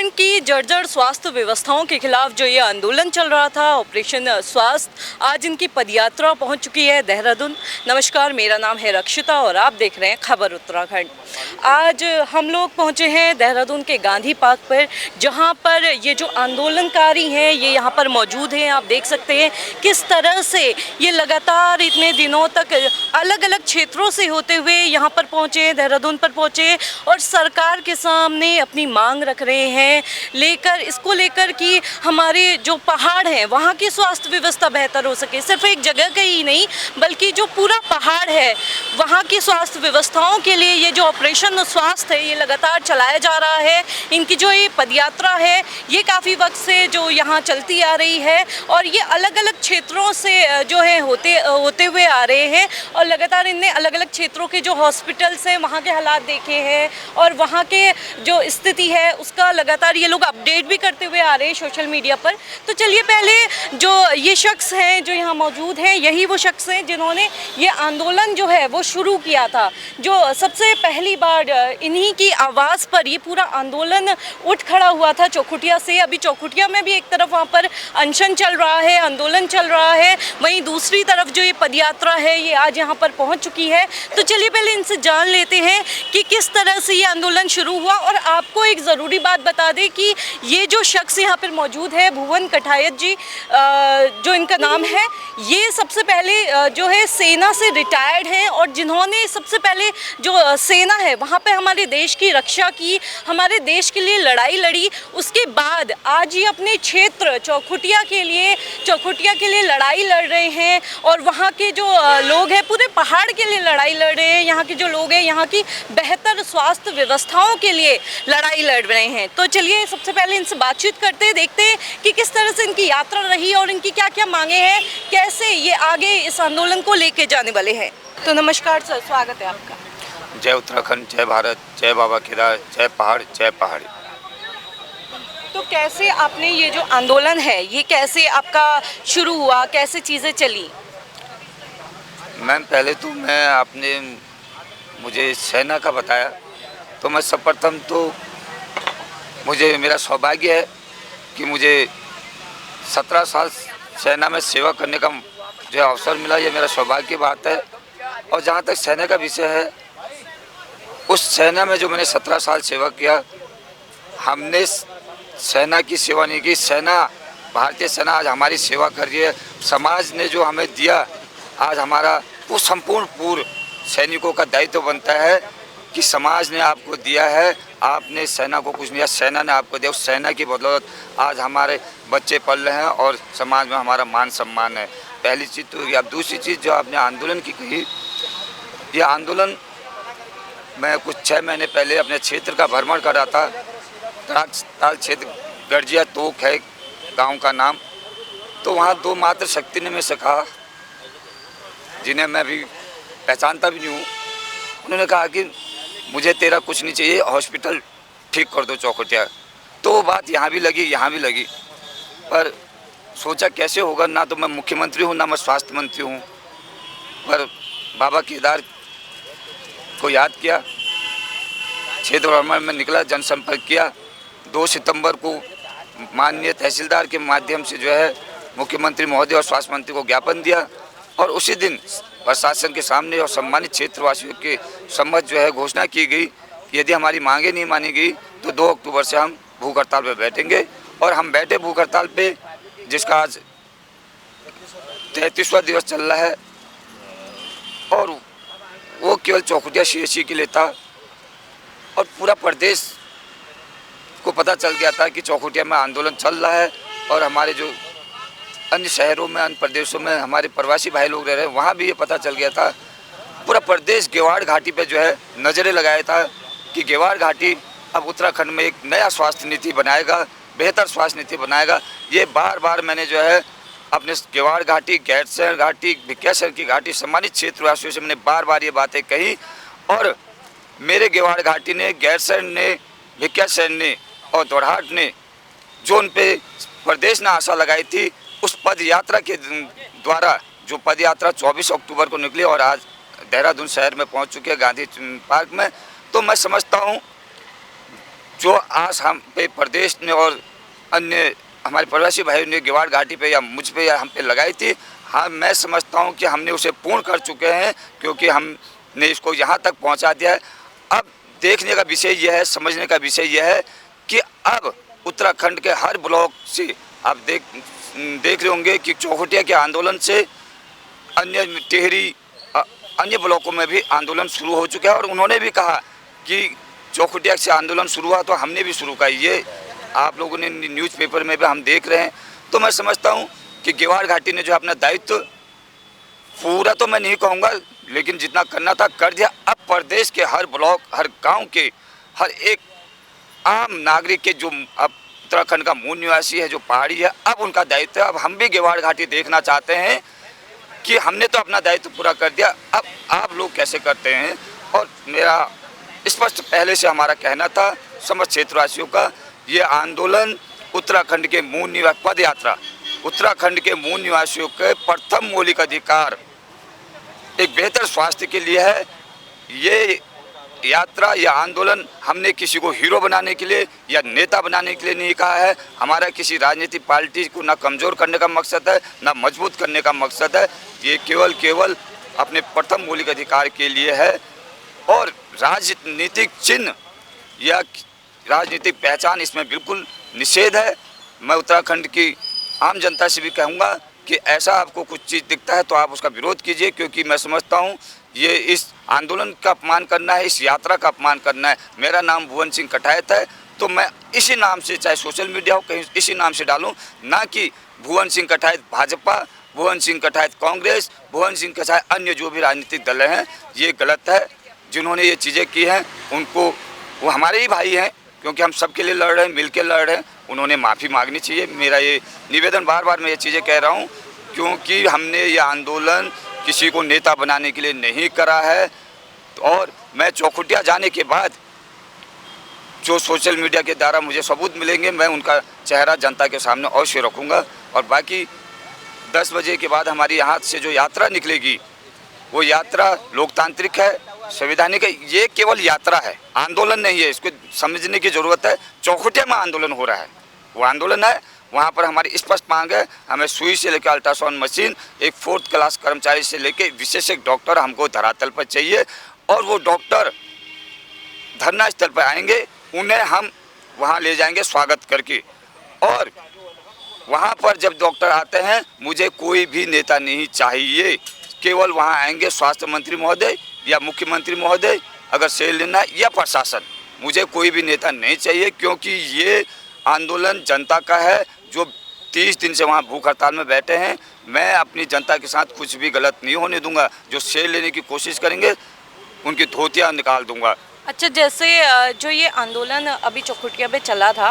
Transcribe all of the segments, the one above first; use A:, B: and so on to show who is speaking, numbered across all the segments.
A: उत्तराखंड की जर्जर स्वास्थ्य व्यवस्थाओं के खिलाफ जो ये आंदोलन चल रहा था, ऑपरेशन स्वास्थ्य, आज इनकी पदयात्रा पहुंच चुकी है देहरादून। नमस्कार, मेरा नाम है रक्षिता और आप देख रहे हैं खबर उत्तराखंड। आज हम लोग पहुंचे हैं देहरादून के गांधी पार्क पर, जहां पर ये जो आंदोलनकारी हैं ये यहां पर मौजूद हैं। आप देख सकते हैं किस तरह से ये लगातार इतने दिनों तक अलग अलग क्षेत्रों से होते हुए यहाँ पर पहुँचे, देहरादून पर पहुँचे और सरकार के सामने अपनी मांग रख रहे हैं, इसको लेकर कि हमारे जो पहाड़ हैं वहाँ की स्वास्थ्य व्यवस्था बेहतर हो सके। सिर्फ एक जगह का ही नहीं बल्कि जो पूरा पहाड़ है वहाँ की स्वास्थ्य व्यवस्थाओं के लिए ये जो ऑपरेशन स्वास्थ्य है ये लगातार चलाया जा रहा है। इनकी जो ये पदयात्रा है ये काफ़ी वक्त से जो यहाँ चलती आ रही है और ये अलग अलग क्षेत्रों से जो है होते हुए आ रहे हैं और लगातार इनने अलग अलग क्षेत्रों के जो हॉस्पिटल्स हैं वहाँ के हालात देखे हैं और वहाँ के जो स्थिति है उसका लगातार ये लोग अपडेट भी करते हुए आ रहे हैं सोशल मीडिया पर। तो चलिए पहले जो ये शख्स हैं जो यहाँ मौजूद हैं यही वो शख्स हैं जिन्होंने ये आंदोलन जो है वो शुरू किया था। जो सबसे पहली बार इन्हीं की आवाज़ पर ये पूरा आंदोलन उठ खड़ा हुआ था चौखुटिया से। अभी चौखुटिया में भी एक तरफ वहाँ पर अनशन चल रहा है, आंदोलन चल रहा है, वहीं दूसरी तरफ जो ये पदयात्रा है ये आज यहाँ पर पहुँच चुकी है। तो चलिए पहले इनसे जान लेते हैं कि किस तरह से ये आंदोलन शुरू हुआ। और आपको एक ज़रूरी बात बता दें कि ये जो शख्स यहाँ पर मौजूद है भुवन कठायत जी जो इनका नाम है, ये सबसे पहले जो है सेना से रिटायर्ड हैं और जिन्होंने सबसे पहले जो सेना है वहाँ पे हमारे देश की रक्षा की, हमारे देश के लिए लड़ाई लड़ी। उसके बाद आज ये अपने क्षेत्र चौखुटिया के लिए लड़ाई लड़ रहे हैं और वहाँ के जो लोग हैं पूरे पहाड़ के लिए लड़ाई लड़ रहे हैं। यहाँ के जो लोग हैं यहाँ की बेहतर स्वास्थ्य व्यवस्थाओं के लिए लड़ाई लड़ रहे हैं। तो चलिए सबसे पहले इनसे बातचीत करते हैं, देखते हैं कि किस तरह से इनकी यात्रा रही और इनकी क्या क्या मांगे हैं, कैसे ये आगे इस आंदोलन को लेके जाने वाले हैं। तो नमस्कार सर, स्वागत है आपका।
B: जय उत्तराखंड, जय भारत, जय बाबा केदार, जय पहाड़, जय पहाड़ी।
A: तो कैसे आपने ये जो आंदोलन है ये कैसे आपका शुरू हुआ, कैसे चीज़ें चली?
B: मैम पहले तो आपने मुझे सेना का बताया तो मैं सर्वप्रथम तो मुझे मेरा सौभाग्य है कि मुझे 17 साल सेना में सेवा करने का जो अवसर मिला, ये मेरा सौभाग्य की बात है। और जहाँ तक सेना का विषय है, उस सेना में जो मैंने 17 साल सेवा किया, हमने सेना की सेवा नहीं की, भारतीय सेना आज हमारी सेवा कर रही है। समाज ने जो हमें दिया, आज हमारा वो संपूर्ण पूर्व सैनिकों का दायित्व बनता है कि समाज ने आपको दिया है, आपने सेना को कुछ नहीं दिया, सेना ने आपको दिया। उस सेना की बदौलत आज हमारे बच्चे पल रहे हैं और समाज में हमारा मान सम्मान है। पहली चीज़ तो ये। अब दूसरी चीज़ जो आपने आंदोलन की कही, ये आंदोलन मैं कुछ 6 महीने पहले अपने क्षेत्र का भ्रमण कर रहा था। ताल क्षेत्र गर्जिया तोक है गांव का नाम। तो वहाँ 2 मात्र शक्ति ने में से कहा, जिन्हें मैं भी पहचानता भी नहीं हूँ। उन्होंने कहा कि मुझे तेरा कुछ नहीं चाहिए, हॉस्पिटल ठीक कर दो चौखुटिया। तो वो बात यहाँ भी लगी, यहाँ भी लगी, पर सोचा कैसे होगा। ना तो मैं मुख्यमंत्री हूँ, ना मैं स्वास्थ्य मंत्री हूँ, पर बाबा केदार को याद किया, क्षेत्र भ्रमण में निकला, जनसंपर्क किया। 2 सितंबर को माननीय तहसीलदार के माध्यम से जो है मुख्यमंत्री महोदय और स्वास्थ्य मंत्री को ज्ञापन दिया और उसी दिन प्रशासन के सामने और सम्मानित क्षेत्रवासियों के सम्मत जो है घोषणा की गई, यदि हमारी मांगे नहीं मानी गई तो 2 अक्टूबर से हम भूख हड़ताल पर बैठेंगे। और हम बैठे भूख हड़ताल पे, जिसका आज 33वां दिवस चल रहा है और वो केवल चौखुटिया CHC के लिए था और पूरा प्रदेश को पता चल गया था कि चौखुटिया में आंदोलन चल रहा है। और हमारे जो अन्य शहरों में, अन्य प्रदेशों में हमारे प्रवासी भाई लोग रह रहे हैं, वहाँ भी ये पता चल गया था। पूरा प्रदेश गेवाड़ घाटी पे जो है नज़रें लगाया था कि गेवाड़ घाटी अब उत्तराखंड में एक नया स्वास्थ्य नीति बनाएगा, बेहतर स्वास्थ्य नीति बनाएगा। ये बार बार मैंने जो है अपने गेवाड़ घाटी, गैरसैंण घाटी, भिकियासैंण की घाटी, सम्मानित क्षेत्रवासियों से मैंने बार बार ये बातें कही। और मेरे गेवाड़ घाटी ने, गैरसैंण ने, भिकियासैंण ने और दोरहाट ने जो उन पे प्रदेश ने आशा लगाई थी, उस पद यात्रा के द्वारा, जो पद यात्रा 24 अक्टूबर को निकली और आज देहरादून शहर में पहुंच चुके हैं गांधी पार्क में। तो मैं समझता हूं जो आस हम पे प्रदेश ने और अन्य हमारे प्रवासी भाइयों ने गेवाड़ घाटी पे या मुझ पे या हम पे लगाई थी, हाँ मैं समझता हूँ कि हमने उसे पूर्ण कर चुके हैं, क्योंकि हमने इसको यहाँ तक पहुँचा दिया है। अब देखने का विषय यह है, समझने का विषय यह है कि अब उत्तराखंड के हर ब्लॉक से आप देख रहे होंगे कि चौखुटिया के आंदोलन से अन्य टिहरी अन्य ब्लॉकों में भी आंदोलन शुरू हो चुका है। और उन्होंने भी कहा कि चौखुटिया से आंदोलन शुरू हुआ तो हमने भी शुरू किया। ये आप लोगों ने न्यूज़पेपर में भी हम देख रहे हैं। तो मैं समझता हूँ कि गेवाड़ घाटी ने जो अपना दायित्व पूरा तो मैं नहीं कहूँगा, लेकिन जितना करना था कर दिया। अब प्रदेश के हर ब्लॉक, हर गांव के हर एक आम नागरिक के जो अब उत्तराखंड का मूल निवासी है, जो पहाड़ी है, अब उनका दायित्व है। अब हम भी गेवाड़ घाटी देखना चाहते हैं कि हमने तो अपना दायित्व पूरा कर दिया, अब आप लोग कैसे करते हैं। और मेरा स्पष्ट पहले से हमारा कहना था समस्त क्षेत्रवासियों का, ये आंदोलन उत्तराखंड के मूल निवासी पद यात्रा, उत्तराखंड के मूल निवासियों के प्रथम मौलिक अधिकार एक बेहतर स्वास्थ्य के लिए है। ये यात्रा या आंदोलन हमने किसी को हीरो बनाने के लिए या नेता बनाने के लिए नहीं कहा है। हमारा किसी राजनीतिक पार्टी को ना कमज़ोर करने का मकसद है, ना मजबूत करने का मकसद है। ये केवल अपने प्रथम मौलिक अधिकार के लिए है। और राजनीतिक चिन्ह या राजनीतिक पहचान इसमें बिल्कुल निषेध है। मैं उत्तराखंड की आम जनता से भी कहूँगा कि ऐसा आपको कुछ चीज़ दिखता है तो आप उसका विरोध कीजिए, क्योंकि मैं समझता हूँ ये इस आंदोलन का अपमान करना है, इस यात्रा का अपमान करना है। मेरा नाम भुवन सिंह कटायत है, तो मैं इसी नाम से, चाहे सोशल मीडिया हो कहीं इसी नाम से डालूं, ना कि भुवन सिंह कटायत भाजपा, भुवन सिंह कटायत कांग्रेस, भुवन सिंह कटायत अन्य जो भी राजनीतिक दल हैं। ये गलत है। जिन्होंने ये चीज़ें की हैं उनको, वो हमारे ही भाई हैं, क्योंकि हम सबके लिए लड़ रहे हैं, मिल के लड़ रहे हैं। उन्होंने माफ़ी मांगनी चाहिए। मेरा ये निवेदन, बार बार मैं ये चीज़ें कह रहा हूँ, क्योंकि हमने ये आंदोलन किसी को नेता बनाने के लिए नहीं करा है। और मैं चौखुटिया जाने के बाद जो सोशल मीडिया के द्वारा मुझे सबूत मिलेंगे, मैं उनका चेहरा जनता के सामने अवश्य रखूँगा। और बाकी 10 बजे के बाद हमारी यहाँ से जो यात्रा निकलेगी, वो यात्रा लोकतांत्रिक है, संवैधानिक है। ये केवल यात्रा है, आंदोलन नहीं है। इसको समझने की ज़रूरत है। चौखुटिया में आंदोलन हो रहा है, वो आंदोलन है। वहाँ पर हमारी स्पष्ट मांग है, हमें सुई से लेकर अल्ट्रासाउंड मशीन, एक 4th क्लास कर्मचारी से लेकर विशेषज्ञ डॉक्टर हमको धरातल पर चाहिए। और वो डॉक्टर धरना स्थल पर आएंगे, उन्हें हम वहाँ ले जाएंगे स्वागत करके। और वहाँ पर जब डॉक्टर आते हैं, मुझे कोई भी नेता नहीं चाहिए। केवल वहाँ आएंगे स्वास्थ्य मंत्री महोदय या मुख्यमंत्री महोदय अगर से लेना, या प्रशासन। मुझे कोई भी नेता नहीं चाहिए, क्योंकि ये आंदोलन जनता का है जो 30 दिन से वहाँ भूख हड़ताल में बैठे हैं। मैं अपनी जनता के साथ कुछ भी गलत नहीं होने दूंगा। जो शेयर लेने की कोशिश करेंगे उनकी धोतियाँ निकाल दूंगा।
A: अच्छा, जैसे जो ये आंदोलन अभी चौखुटिया पे चला था,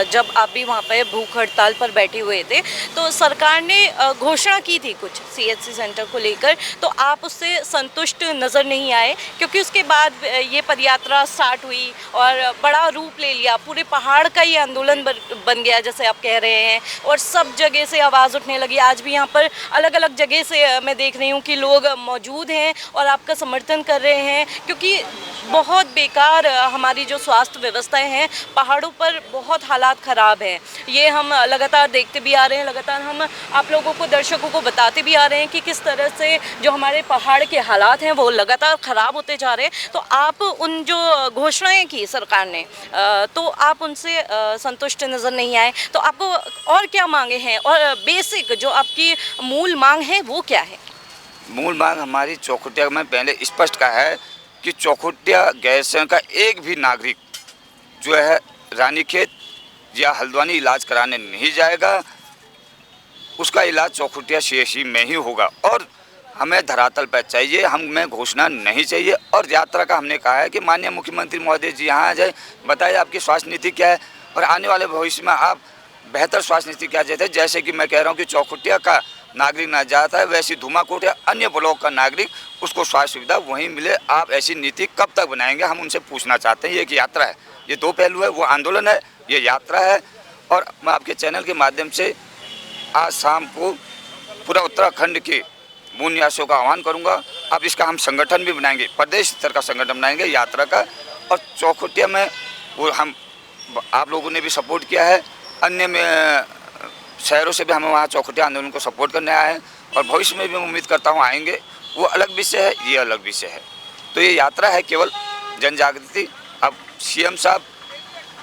A: जब आप भी वहाँ पे भूख हड़ताल पर बैठे हुए थे, तो सरकार ने घोषणा की थी कुछ CHC सेंटर को लेकर, तो आप उससे संतुष्ट नज़र नहीं आए, क्योंकि उसके बाद ये पदयात्रा स्टार्ट हुई और बड़ा रूप ले लिया, पूरे पहाड़ का ये आंदोलन बन गया जैसे आप कह रहे हैं, और सब जगह से आवाज़ उठने लगी। आज भी यहाँ पर अलग अलग जगह से मैं देख रही हूँ कि लोग मौजूद हैं और आपका समर्थन कर रहे हैं, क्योंकि बहुत बेकार हमारी जो स्वास्थ्य व्यवस्थाएं हैं, पहाड़ों पर बहुत हालात ख़राब हैं। ये हम लगातार देखते भी आ रहे हैं, लगातार हम आप लोगों को, दर्शकों को बताते भी आ रहे हैं कि किस तरह से जो हमारे पहाड़ के हालात हैं वो लगातार ख़राब होते जा रहे हैं। तो आप उन जो घोषणाएं की सरकार ने, तो आप उनसे संतुष्ट नज़र नहीं आए, तो आपको और क्या मांगे हैं, और बेसिक जो आपकी मूल मांग है वो क्या है?
B: मूल मांग हमारी चौखुटिया में पहले स्पष्ट का है कि चौखुटिया गैरसैंण का एक भी नागरिक जो है रानीखेत या हल्द्वानी इलाज कराने नहीं जाएगा। उसका इलाज चौखुटिया CHC में ही होगा। और हमें धरातल पर चाहिए, हमें घोषणा नहीं चाहिए। और यात्रा का हमने कहा है कि माननीय मुख्यमंत्री महोदय जी यहाँ आ जाए, बताइए आपकी स्वास्थ्य नीति क्या है, और आने वाले भविष्य में आप बेहतर स्वास्थ्य नीति क्या चाहते हैं। जैसे कि मैं कह रहा हूँ कि चौखुटिया का नागरिक ना जाता है, वैसी धुमाकोट या अन्य ब्लॉक का नागरिक उसको स्वास्थ्य सुविधा वहीं मिले। आप ऐसी नीति कब तक बनाएंगे, हम उनसे पूछना चाहते हैं। ये एक यात्रा है, ये दो पहलू है, वो आंदोलन है, ये यात्रा है। और मैं आपके चैनल के माध्यम से आज शाम को पूरा उत्तराखंड के मूल निवासियों का आह्वान करूँगा। अब इसका हम संगठन भी बनाएंगे, प्रदेश स्तर का संगठन बनाएंगे यात्रा का। और चौखुटिया में वो हम आप लोगों ने भी सपोर्ट किया है, अन्य में शहरों से भी हमें वहाँ चौखटिया आंदोलन को सपोर्ट करने आए हैं और भविष्य में भी मैं उम्मीद करता हूँ आएंगे। वो अलग विषय है, ये अलग विषय है। तो ये यात्रा है केवल जन जागृति। अब सीएम साहब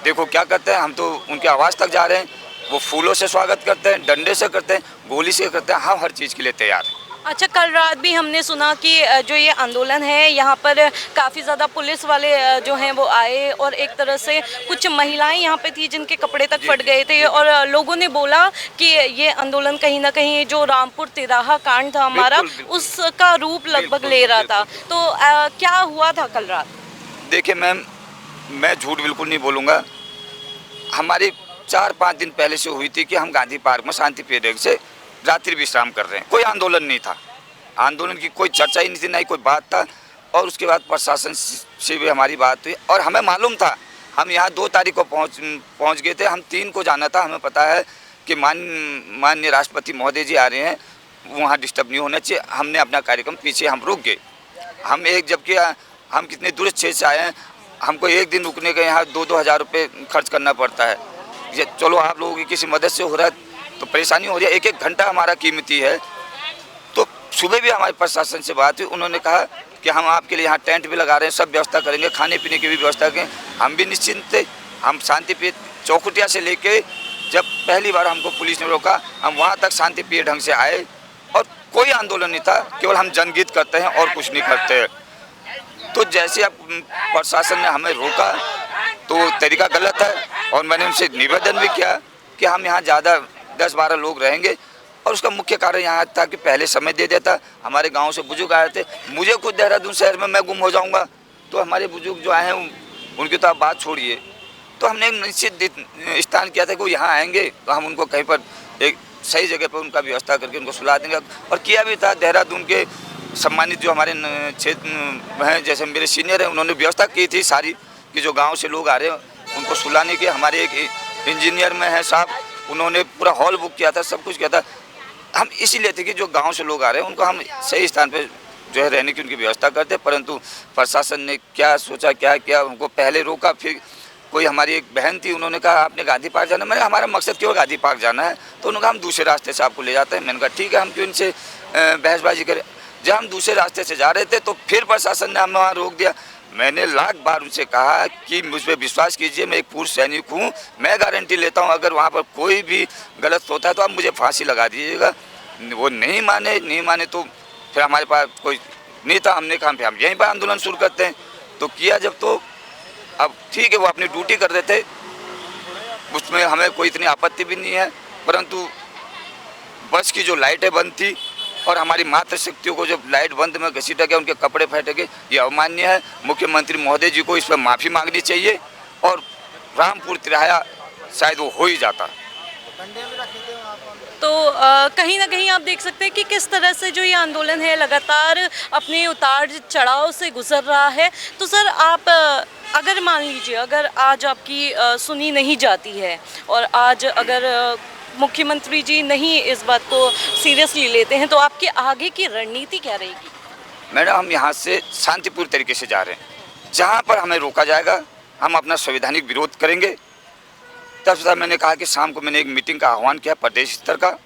B: देखो क्या करते हैं, हम तो उनके आवास तक जा रहे हैं, वो फूलों से स्वागत करते हैं, डंडे से करते हैं, गोली से करते हैं, हम हर चीज़ के लिए तैयार हैं।
A: अच्छा, कल रात भी हमने सुना कि जो ये आंदोलन है यहाँ पर काफ़ी ज़्यादा पुलिस वाले जो हैं वो आए और एक तरह से कुछ महिलाएं यहाँ पे थी जिनके कपड़े तक फट गए थे और लोगों ने बोला कि ये आंदोलन कहीं ना कहीं जो रामपुर तिराहा कांड था हमारा,
B: बिल्कुल।
A: उसका रूप लगभग ले रहा था। तो क्या हुआ था कल रात?
B: देखिए मैम, मैं झूठ बिल्कुल नहीं बोलूँगा। हमारी 4-5 दिन पहले से हुई थी कि हम गांधी पार्क में शांति पेड़क से रात्रि विश्राम कर रहे हैं। कोई आंदोलन नहीं था, आंदोलन की कोई चर्चा ही नहीं थी, नहीं कोई बात था। और उसके बाद प्रशासन से भी हमारी बात हुई और हमें मालूम था, हम यहाँ 2 तारीख को पहुँच गए थे, हम 3 को जाना था। हमें पता है कि माननीय राष्ट्रपति महोदय जी आ रहे हैं, वहाँ डिस्टर्ब नहीं होना चाहिए। हमने अपना कार्यक्रम पीछे हम रुक गए। हम जबकि हम कितने दूर क्षेत्र से आए हैं, हमको एक दिन रुकने के यहाँ 2-2 हज़ार रुपये खर्च करना पड़ता है। ये चलो आप लोगों की किसी मदद से हो रहा है तो परेशानी हो रही है, 1-1 घंटा हमारा कीमती है। तो सुबह भी हमारे प्रशासन से बात हुई, उन्होंने कहा कि हम आपके लिए यहाँ टेंट भी लगा रहे हैं, सब व्यवस्था करेंगे, खाने पीने की भी व्यवस्था करेंगे। हम भी निश्चिंत थे। हम शांतिप्रिय चौखटिया से लेके जब पहली बार हमको पुलिस ने रोका, हम वहाँ तक शांतिप्रिय ढंग से आए और कोई आंदोलन नहीं था, केवल हम जनगीत करते हैं और कुछ नहीं करते। तो जैसे अब प्रशासन ने हमें रोका तो तरीका गलत है और मैंने उनसे निवेदन भी किया कि हम यहाँ ज़्यादा 10-12 लोग रहेंगे। और उसका मुख्य कारण यहाँ था कि पहले समय दे देता। हमारे गांव से बुजुर्ग आए थे, मुझे खुद देहरादून शहर में मैं गुम हो जाऊंगा, तो हमारे बुजुर्ग जो आए हैं उनकी तो आप बात छोड़िए। तो हमने एक निश्चित स्थान किया था कि वो यहाँ आएंगे तो हम उनको कहीं पर एक सही जगह पर उनका व्यवस्था करके उनको सुला देंगे, और किया भी था। देहरादून के सम्मानित जो हमारे क्षेत्र हैं, जैसे मेरे सीनियर हैं, उन्होंने व्यवस्था की थी सारी कि जो गाँव से लोग आ रहे हैं उनको सुलाने की। हमारे एक इंजीनियर में है साहब, उन्होंने पूरा हॉल बुक किया था, सब कुछ किया था। हम इसीलिए थे कि जो गांव से लोग आ रहे हैं उनको हम सही स्थान पे जो है रहने की उनकी व्यवस्था करते। परंतु प्रशासन ने क्या सोचा क्या किया, उनको पहले रोका। फिर कोई हमारी एक बहन थी, उन्होंने कहा आपने गांधी पार्क जाना है। मैंने हमारा मकसद केवल गांधी पार्क जाना है। तो उन्होंने कहा हम दूसरे रास्ते से आपको ले जाते हैं। मैंने कहा ठीक है, हम क्यों इनसे बहसबाजी करें। जब हम दूसरे रास्ते से जा रहे थे तो फिर प्रशासन ने हमें वहाँ रोक दिया। मैंने लाख बार उनसे कहा कि मुझ पर विश्वास कीजिए, मैं एक पूर्व सैनिक हूँ, मैं गारंटी लेता हूँ अगर वहाँ पर कोई भी गलत होता है तो आप मुझे फांसी लगा दीजिएगा। वो नहीं माने तो फिर हमारे पास कोई नहीं था। हमने कहा फिर हम यहीं पर आंदोलन शुरू करते हैं। तो किया जब, तो अब ठीक है, वो अपनी ड्यूटी कर रहे थे, उसमें हमें कोई इतनी आपत्ति भी नहीं है। परंतु बस की जो लाइटें बंद थी और हमारी मातृशक्तियों को जब लाइट बंद में घसीटा गया, उनके कपड़े फटे गए, ये अवमान्य है। मुख्यमंत्री महोदय जी को इस पर माफ़ी मांगनी चाहिए और रामपुर तिराहा शायद वो हो ही जाता।
A: तो कहीं ना कहीं आप देख सकते हैं कि किस तरह से जो ये आंदोलन है लगातार अपने उतार चढ़ाव से गुजर रहा है। तो सर आप अगर मान लीजिए अगर आज आपकी सुनी नहीं जाती है और आज अगर मुख्यमंत्री जी नहीं इस बात को सीरियसली लेते हैं, तो आपकी आगे की रणनीति क्या रहेगी?
B: मैडम, हम यहाँ से शांतिपूर्ण तरीके से जा रहे हैं। जहाँ पर हमें रोका जाएगा हम अपना संवैधानिक विरोध करेंगे। तब से मैंने कहा कि शाम को मैंने एक मीटिंग का आह्वान किया प्रदेश स्तर का,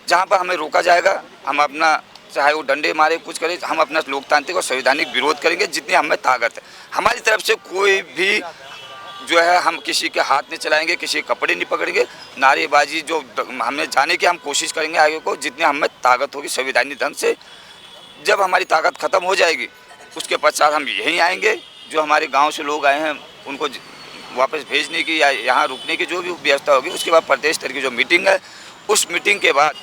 B: जहाँ पर हमें रोका जाएगा हम अपना, चाहे वो डंडे मारे कुछ करें, हम अपना लोकतांत्रिक और संवैधानिक विरोध करेंगे जितनी हमें ताकत है। हमारी तरफ से कोई भी जो है हम किसी के हाथ नहीं चलाएंगे, किसी के कपड़े नहीं पकड़ेंगे, नारेबाजी जो हमें जाने की हम कोशिश करेंगे आगे को, जितनी हमें ताकत होगी संवैधानिक ढंग से। जब हमारी ताकत ख़त्म हो जाएगी उसके पश्चात हम यहीं आएंगे। जो हमारे गांव से लोग आए हैं उनको वापस भेजने की या यहाँ रुकने की जो भी व्यवस्था होगी, उसके बाद प्रदेश स्तर की जो मीटिंग है, उस मीटिंग के बाद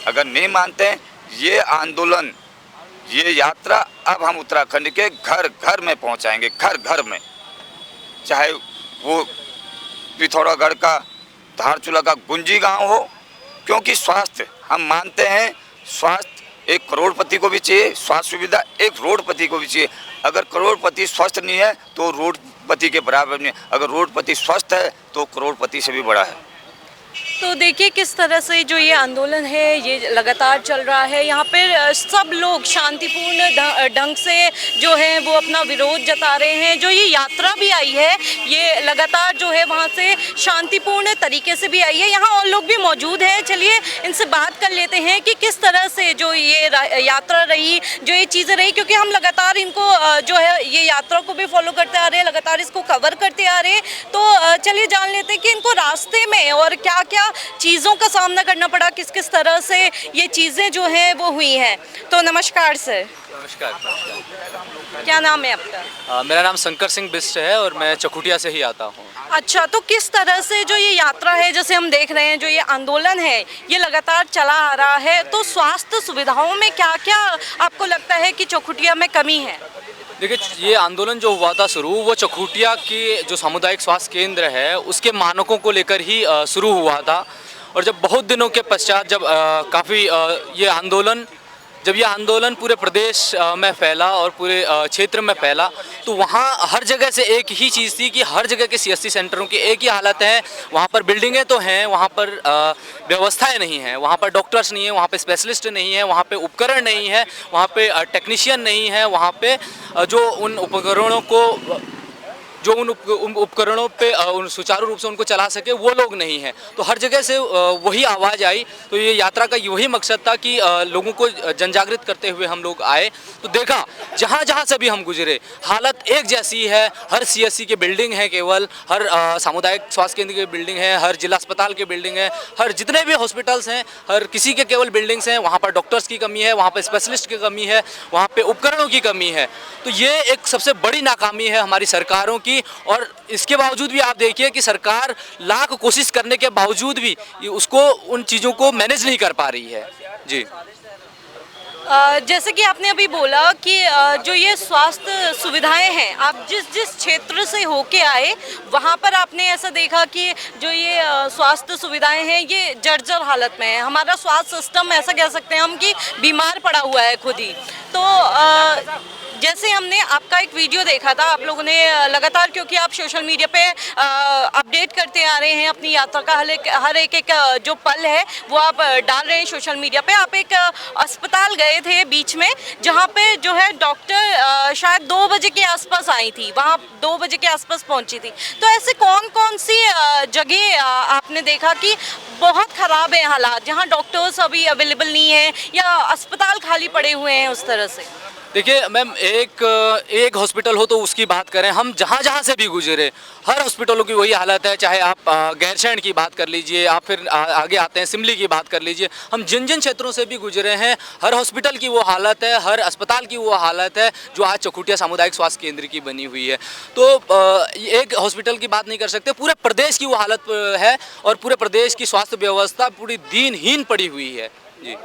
B: अगर नहीं मानते हैं ये आंदोलन, ये यात्रा, अब हम उत्तराखंड के घर घर में पहुँचाएँगे, घर घर में। चाहे वो पिथौरागढ़ का धारचूला का गुंजी गांव हो, क्योंकि स्वास्थ्य हम मानते हैं, स्वास्थ्य एक करोड़पति को भी चाहिए, स्वास्थ्य सुविधा एक रोडपति को भी चाहिए। अगर करोड़पति स्वस्थ नहीं है तो रोडपति के बराबर नहीं है, अगर रोडपति स्वस्थ है तो करोड़पति से भी बड़ा है।
A: तो देखिए किस तरह से जो ये आंदोलन है ये लगातार चल रहा है। यहाँ पर सब लोग शांतिपूर्ण ढंग से जो है वो अपना विरोध जता रहे हैं। जो ये यात्रा भी आई है ये लगातार जो है वहाँ से शांतिपूर्ण तरीके से भी आई है। यहाँ और लोग भी मौजूद हैं, चलिए इनसे बात कर लेते हैं कि किस तरह से जो ये यात्रा रही, जो ये चीज़ें रही, क्योंकि हम लगातार इनको जो है ये यात्रा को भी फॉलो करते आ रहे हैं, लगातार इसको कवर करते आ रहे हैं। तो चलिए जान लेते हैं कि इनको रास्ते में और क्या क्या चीज़ों का सामना करना पड़ा, किस किस तरह से ये चीज़ें जो हैं वो हुई हैं। तो नमस्कार सर।
C: नमस्कार।
A: क्या नाम है आपका?
C: मेरा नाम शंकर सिंह बिष्ट है और मैं चकुटिया से ही आता हूँ।
A: अच्छा, तो किस तरह से जो ये यात्रा है, जैसे हम देख रहे हैं जो ये आंदोलन है ये लगातार चला आ रहा है, तो स्वास्थ्य सुविधाओं में क्या क्या आपको लगता है कि चकुटिया में कमी है?
C: देखिए, ये आंदोलन जो हुआ था शुरू, वो चकुटिया की जो सामुदायिक स्वास्थ्य केंद्र है उसके मानकों को लेकर ही शुरू हुआ था। और जब बहुत दिनों के पश्चात जब ये आंदोलन पूरे प्रदेश में फैला और पूरे क्षेत्र में फैला, तो वहाँ हर जगह से एक ही चीज़ थी कि हर जगह के सीएससी सेंटरों की एक ही हालत है। वहाँ पर बिल्डिंगें तो हैं, वहाँ पर व्यवस्थाएं नहीं हैं, वहाँ पर डॉक्टर्स नहीं है, वहाँ पे स्पेशलिस्ट नहीं है, वहाँ पे उपकरण नहीं है, वहाँ पे टेक्नीशियन नहीं है, वहाँ पे जो उन उपकरणों पे उन सुचारू रूप से उनको चला सके वो लोग नहीं हैं। तो हर जगह से वही आवाज़ आई। तो ये यात्रा का वही मकसद था कि लोगों को जनजागृत करते हुए हम लोग आए। तो देखा जहाँ जहाँ से भी हम गुजरे हालत एक जैसी है। हर सीएससी की बिल्डिंग है, केवल हर सामुदायिक स्वास्थ्य केंद्र की बिल्डिंग है, हर जिला अस्पताल की बिल्डिंग है, हर जितने भी हॉस्पिटल्स हैं हर किसी के केवल बिल्डिंग्स हैं। वहाँ पर डॉक्टर्स की कमी है, वहाँ पर स्पेशलिस्ट की कमी है, वहाँ पर उपकरणों की कमी है। तो ये एक सबसे बड़ी नाकामी है हमारी सरकारों की। और इसके बावजूद भी आप देखिए कि सरकार लाख कोशिश करने के बावजूद भी उसको उन चीज़ों को मैनेज नहीं कर पा रही है। जी,
A: जैसे कि आपने अभी बोला कि जो ये स्वास्थ्य सुविधाएं हैं, आप जिस जिस क्षेत्र से होके आए वहाँ पर आपने ऐसा देखा कि जो ये स्वास्थ्य सुविधाएं हैं ये जर्जर हालत में है। हमारा स्वास्थ्य सिस्टम ऐसा कह सकते हैं हम कि बीमार पड़ा हुआ है खुद ही। तो जैसे हमने आपका एक वीडियो देखा था, आप लोगों ने लगातार, क्योंकि आप सोशल मीडिया पे अपडेट करते आ रहे हैं अपनी यात्रा का हर एक जो पल है वो आप डाल रहे हैं सोशल मीडिया पे। आप एक अस्पताल गए थे बीच में जहाँ पे जो है डॉक्टर शायद 2 बजे के आसपास आई थी, वहाँ 2 बजे के आसपास पहुँची थी। तो ऐसे कौन कौन सी जगह आपने देखा कि बहुत ख़राब है हालात, जहाँ डॉक्टर्स अभी अवेलेबल नहीं है या अस्पताल खाली पड़े हुए हैं उस तरह से?
C: देखिए मैम, एक हॉस्पिटल हो तो उसकी बात करें, हम जहाँ जहाँ से भी गुजरे हर हॉस्पिटलों की वही हालत है। चाहे आप गैरसैंण की बात कर लीजिए, आप फिर आगे आते हैं सिमली की बात कर लीजिए, हम जिन जिन क्षेत्रों से भी गुजरे हैं हर हॉस्पिटल की वो हालत है, हर अस्पताल की वो हालत है जो आज चकुटिया सामुदायिक स्वास्थ्य केंद्र की बनी हुई है। तो एक हॉस्पिटल की बात नहीं कर सकते, पूरे प्रदेश की वो हालत है और पूरे प्रदेश की स्वास्थ्य व्यवस्था पूरी दीनहीन पड़ी हुई है। जी।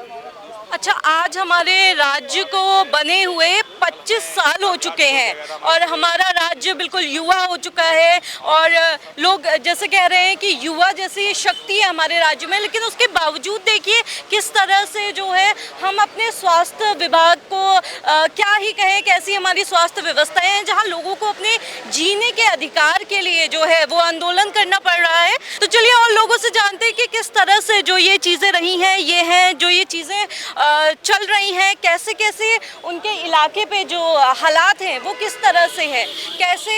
A: अच्छा, आज हमारे राज्य को बने हुए 25 साल हो चुके हैं और हमारा राज्य बिल्कुल युवा हो चुका है और लोग जैसे कह रहे हैं कि युवा जैसी शक्ति है हमारे राज्य में, लेकिन उसके बावजूद देखिए किस तरह से जो है हम अपने स्वास्थ्य विभाग को क्या ही कहें, कैसी हमारी स्वास्थ्य व्यवस्थाएं हैं जहां लोगों को अपने जीने के अधिकार के लिए जो है वो आंदोलन करना पड़ रहा है। तो चलिए और लोगों से जानते हैं कि किस तरह से जो ये चीज़ें रही हैं, ये हैं जो ये चीज़ें चल रही हैं, कैसे कैसे उनके इलाके पे जो हालात हैं वो किस तरह से है, कैसे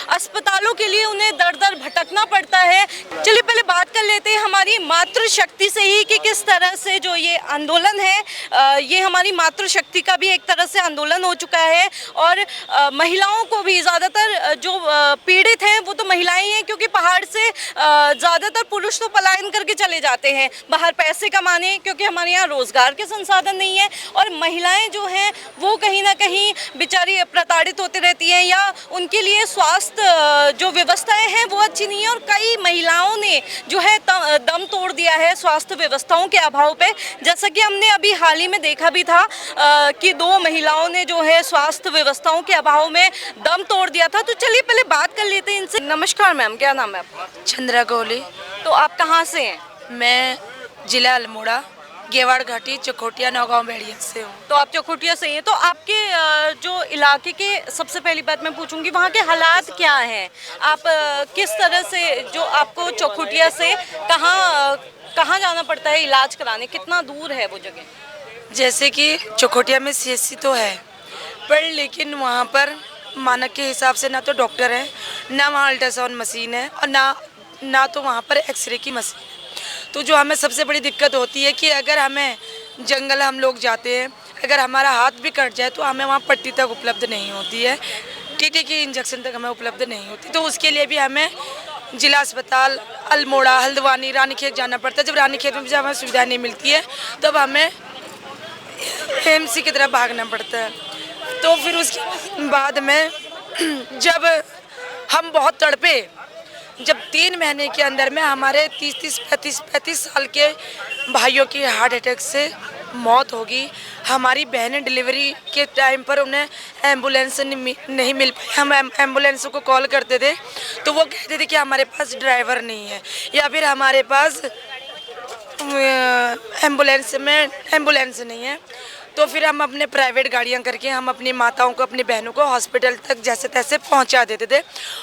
A: अस्पतालों के लिए उन्हें दर दर भटकना पड़ता है। चलिए पहले बात कर लेते हैं हमारी मातृशक्ति से ही कि किस तरह से जो ये आंदोलन है ये हमारी मातृशक्ति का भी एक तरह से आंदोलन हो चुका है और महिलाओं को भी ज़्यादातर जो पीड़ित हैं वो तो महिलाएं हैं, क्योंकि पहाड़ से ज़्यादातर पुरुष तो पलायन करके चले जाते हैं बाहर पैसे कमाने, क्योंकि हमारे यहाँ रोज़गार के संसाधन नहीं है और महिलाएं जो हैं वो कहीं ना कहीं बेचारी प्रताड़ित होती रहती हैं या उनके लिए स्वास्थ्य जो व्यवस्थाएं हैं वो अच्छी नहीं है और कई महिलाओं ने जो है दम तोड़ दिया है स्वास्थ्य व्यवस्थाओं के अभाव पे। जैसा कि हमने अभी हाल ही में देखा भी था कि 2 महिलाओं ने जो है स्वास्थ्य व्यवस्थाओं के अभाव में दम तोड़ दिया था। तो चलिए पहले बात कर लेते हैं इनसे। नमस्कार मैम, क्या नाम है आपका?
D: चंद्रा कोहली।
A: तो आप कहाँ से हैं?
D: मैं जिला अल्मोड़ा। गेवाड़ घाटी चकोटिया नौगांव बेड़िया से हूँ।
A: तो आप चौखुटिया से ही हैं, तो आपके जो इलाके के, सबसे पहली बात मैं पूछूंगी वहाँ के हालात क्या हैं? आप किस तरह से, जो आपको चौखुटिया से कहाँ जाना पड़ता है इलाज कराने, कितना दूर है वो जगह?
D: जैसे कि चकोटिया में सीएससी तो है, पर लेकिन वहाँ पर मानक के हिसाब से ना तो डॉक्टर है, ना वहाँ अल्ट्रासाउंड मशीन है, और ना तो वहाँ पर एक्सरे की मशीन है। तो जो हमें सबसे बड़ी दिक्कत होती है कि अगर हमें जंगल हम लोग जाते हैं, अगर हमारा हाथ भी कट जाए तो हमें वहाँ पट्टी तक उपलब्ध नहीं होती है, टीटी की इंजेक्शन तक हमें उपलब्ध नहीं होती। तो उसके लिए भी हमें जिला अस्पताल अल्मोड़ा, हल्द्वानी, रानीखेत जाना पड़ता है। जब रानीखेत में भी जब हमें सुविधा नहीं मिलती है तब हमें एमसी की तरफ भागना पड़ता है। तो फिर उसके बाद में जब हम बहुत तड़पे, जब 3 महीने के अंदर में हमारे 35 साल के भाइयों की हार्ट अटैक से मौत होगी। हमारी बहनें डिलीवरी के टाइम पर उन्हें एम्बुलेंस नहीं मिल पाई। हम एम्बुलेंस को कॉल करते थे तो वो कहते थे कि हमारे पास ड्राइवर नहीं है, या फिर हमारे पास एम्बुलेंस नहीं है। तो फिर हम अपने प्राइवेट गाड़ियां करके हम अपनी माताओं को, अपनी बहनों को हॉस्पिटल तक जैसे तैसे पहुंचा देते थे।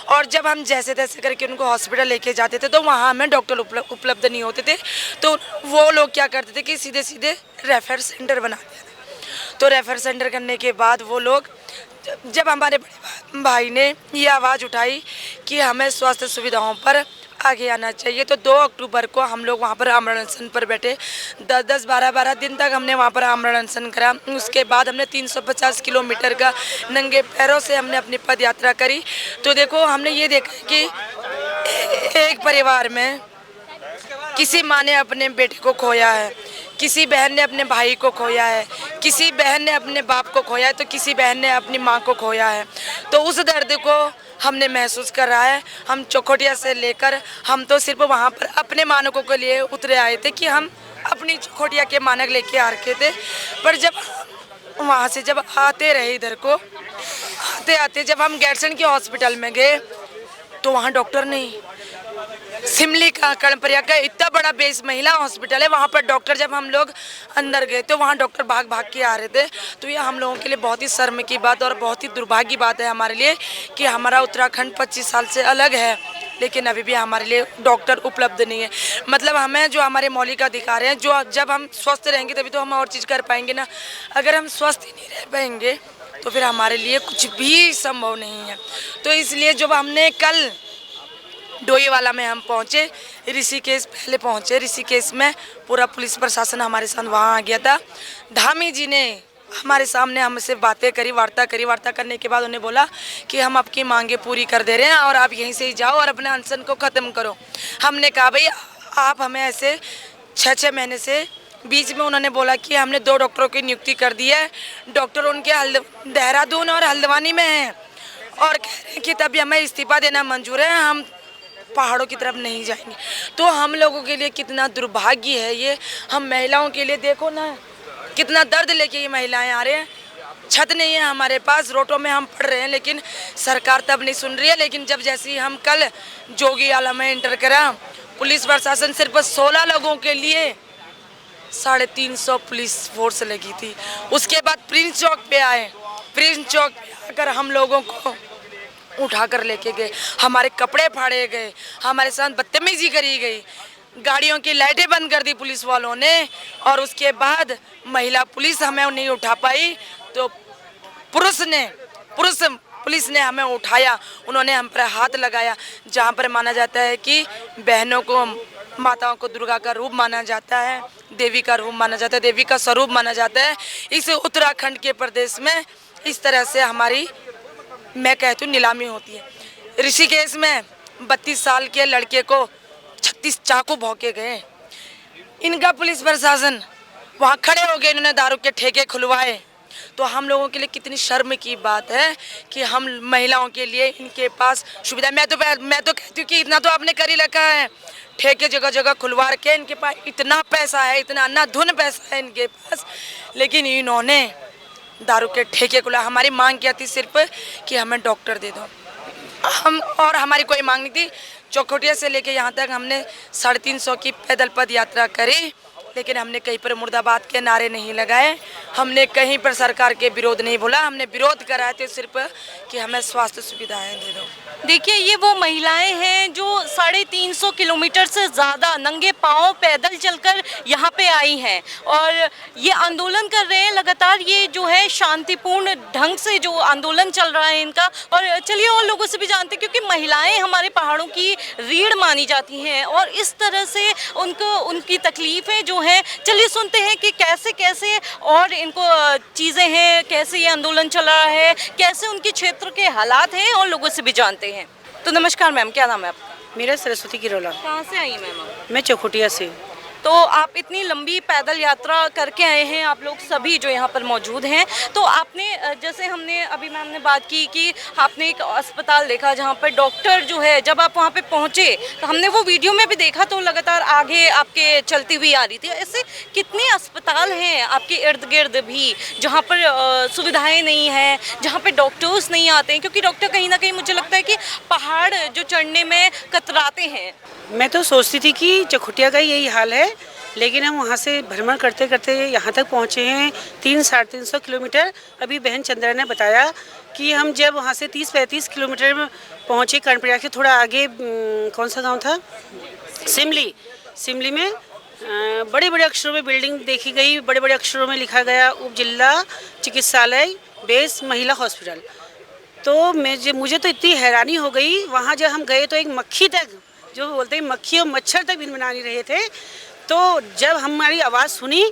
D: और जब हम जैसे तैसे करके उनको हॉस्पिटल लेके जाते थे तो वहां हमें डॉक्टर उपलब्ध नहीं होते थे। तो वो लोग क्या करते थे कि सीधे सीधे रेफर सेंटर बना देते थे। तो रेफर सेंटर करने के बाद वो लोग, जब हमारे बड़े भाई ने ये आवाज़ उठाई कि हमें स्वास्थ्य सुविधाओं पर आगे आना चाहिए, तो 2 अक्टूबर को हम लोग वहाँ पर आमरण अनशन पर बैठे। 10-10, 12-12 दिन तक हमने वहाँ पर आमरण अनशन करा। उसके बाद हमने 350 किलोमीटर का नंगे पैरों से हमने अपनी पद यात्रा करी। तो देखो, हमने ये देखा कि एक परिवार में किसी माँ ने अपने बेटे को खोया है, किसी बहन ने अपने भाई को खोया है, किसी बहन ने अपने बाप को खोया है, तो किसी बहन ने अपनी माँ को खोया है। तो उस दर्द को हमने महसूस कर रहा है। हम चकोटिया से लेकर, हम तो सिर्फ वहाँ पर अपने मानकों के लिए उतरे आए थे कि हम अपनी चकोटिया के मानक लेके आ रखे थे। पर जब वहाँ से जब आते रहे इधर को, आते आते जब हम गैरसन के हॉस्पिटल में गए तो वहाँ डॉक्टर नहीं। सिमली का कर्णप्रयाग का इतना बड़ा बेस महिला हॉस्पिटल है, वहाँ पर डॉक्टर, जब हम लोग अंदर गए तो वहाँ डॉक्टर भाग भाग के आ रहे थे। तो ये हम लोगों के लिए बहुत ही शर्म की बात और बहुत ही दुर्भाग्य की बात है हमारे लिए कि हमारा उत्तराखंड 25 साल से अलग है, लेकिन अभी भी हमारे लिए डॉक्टर उपलब्ध नहीं है। मतलब हमें जो हमारे मौलिक अधिकार हैं, जो जब हम स्वस्थ रहेंगे तभी तो हम और चीज़ कर पाएंगे ना। अगर हम स्वस्थ ही नहीं रह पाएंगे तो फिर हमारे लिए कुछ भी संभव नहीं है। तो इसलिए जब हमने कल डोईवाला में हम पहुँचे, ऋषिकेश पहले पहुँचे, ऋषिकेश में पूरा पुलिस प्रशासन हमारे साथ वहाँ आ गया था। धामी जी ने हमारे सामने हमसे बातें करी, वार्ता करी। वार्ता करने के बाद उन्हें बोला कि हम आपकी मांगे पूरी कर दे रहे हैं और आप यहीं से ही जाओ और अपने अनशन को ख़त्म करो। हमने कहा भाई आप हमें ऐसे 6-6 महीने से, बीच में उन्होंने बोला कि हमने 2 डॉक्टरों की नियुक्ति कर दी है, डॉक्टर उनके देहरादून और हल्द्वानी में हैं, और कह रहे हैं कि तभी हमें इस्तीफा देना मंजूर है, हम पहाड़ों की तरफ नहीं जाएंगे। तो हम लोगों के लिए कितना दुर्भाग्य है ये। हम महिलाओं के लिए देखो ना, कितना दर्द लेके ये महिलाएं आ रहे हैं। छत नहीं है हमारे पास, रोटों में हम पड़ रहे हैं, लेकिन सरकार तब नहीं सुन रही है। लेकिन जब जैसे ही हम कल जोगीवाला में एंटर करा, पुलिस प्रशासन सिर्फ 16 लोगों के लिए 350 पुलिस फोर्स लगी थी। उसके बाद प्रिंस चौक पे आए, प्रिंस चौक पे आकर हम लोगों को उठा कर लेके गए, हमारे कपड़े फाड़े गए, हमारे साथ बदतमीजी करी गई, गाड़ियों की लाइटें बंद कर दी पुलिस वालों ने। और उसके बाद महिला पुलिस हमें नहीं उठा पाई तो पुलिस ने हमें उठाया, उन्होंने हम पर हाथ लगाया। जहाँ पर माना जाता है कि बहनों को, माताओं को दुर्गा का रूप माना जाता है, देवी का रूप माना जाता है, देवी का स्वरूप माना जाता है। इस उत्तराखंड के प्रदेश में इस तरह से हमारी, मैं कहती हूँ, नीलामी होती है। ऋषिकेश में 32 साल के लड़के को 36 चाकू भौंके गए। इनका पुलिस प्रशासन वहाँ खड़े हो गए, इन्होंने दारू के ठेके खुलवाए। तो हम लोगों के लिए कितनी शर्म की बात है कि हम महिलाओं के लिए इनके पास सुविधा, मैं तो कहती हूँ कि इतना तो आपने कर ही रखा है, ठेके जगह जगह खुलवा के, इनके पास इतना पैसा है, इतना अंधाधुन पैसा है इनके पास, लेकिन इन्होंने दारू के ठेके खुला। हमारी मांग क्या थी सिर्फ कि हमें डॉक्टर दे दो, हम, और हमारी कोई मांग नहीं थी। चौखुटिया से लेके यहाँ तक हमने 350 की पैदल पद यात्रा करी। लेकिन हमने कहीं पर मुर्दाबाद के नारे नहीं लगाए, हमने कहीं पर सरकार के विरोध नहीं बोला। हमने विरोध करा थे सिर्फ कि हमें स्वास्थ्य सुविधाएं दे दो।
A: देखिए, ये वो महिलाएं हैं जो 350 किलोमीटर से ज़्यादा नंगे पांव पैदल चलकर यहाँ पे आई हैं और ये आंदोलन कर रहे हैं लगातार। ये जो है शांतिपूर्ण ढंग से जो आंदोलन चल रहा है इनका। और चलिए और लोगों से भी जानते हैं, क्योंकि महिलाएं हमारे पहाड़ों की रीढ़ मानी जाती हैं और इस तरह से उनकी तकलीफ़ें जो हैं, चलिए सुनते हैं कि कैसे कैसे और इनको चीज़ें हैं, कैसे ये आंदोलन चल रहा है, कैसे उनके क्षेत्र के हालात हैं और लोगों से भी जानते हैं। तो नमस्कार मैम, क्या नाम है आपका?
E: मेरा सरस्वती किरोला।
A: कहाँ से आई मैम आप?
E: मैं चौखुटिया से।
A: तो आप इतनी लंबी पैदल यात्रा करके आए हैं, आप लोग सभी जो यहाँ पर मौजूद हैं। तो आपने, जैसे हमने अभी मैम ने बात की कि आपने एक अस्पताल देखा जहाँ पर डॉक्टर जो है, जब आप वहाँ पे पहुँचे तो हमने वो वीडियो में भी देखा तो लगातार आगे आपके चलती हुई आ रही थी। ऐसे कितने अस्पताल हैं आपके इर्द गिर्द भी जहाँ पर सुविधाएँ नहीं हैं, जहाँ पर डॉक्टर्स नहीं आते हैं? क्योंकि डॉक्टर कहीं ना कहीं मुझे लगता है कि पहाड़ जो चढ़ने में कतराते हैं।
E: मैं तो सोचती थी कि चौखुटिया का यही हाल है, लेकिन हम वहाँ से भ्रमण करते करते यहाँ तक पहुँचे हैं 300-350 किलोमीटर। अभी बहन चंद्रा ने बताया कि हम जब वहाँ से 30-35 किलोमीटर में पहुँचे, कर्णप्रयाग के थोड़ा आगे कौन सा गांव था, सिमली में बड़े बड़े अक्षरों में बिल्डिंग देखी गई, बड़े बड़े अक्षरों में लिखा गया उप जिला चिकित्सालय बेस महिला हॉस्पिटल। तो मुझे तो इतनी हैरानी हो गई, वहाँ जब हम गए तो एक मक्खी तक, जो बोलते हैं मक्खी और मच्छर तक भी बना नहीं रहे थे। तो जब हमारी आवाज़ सुनी,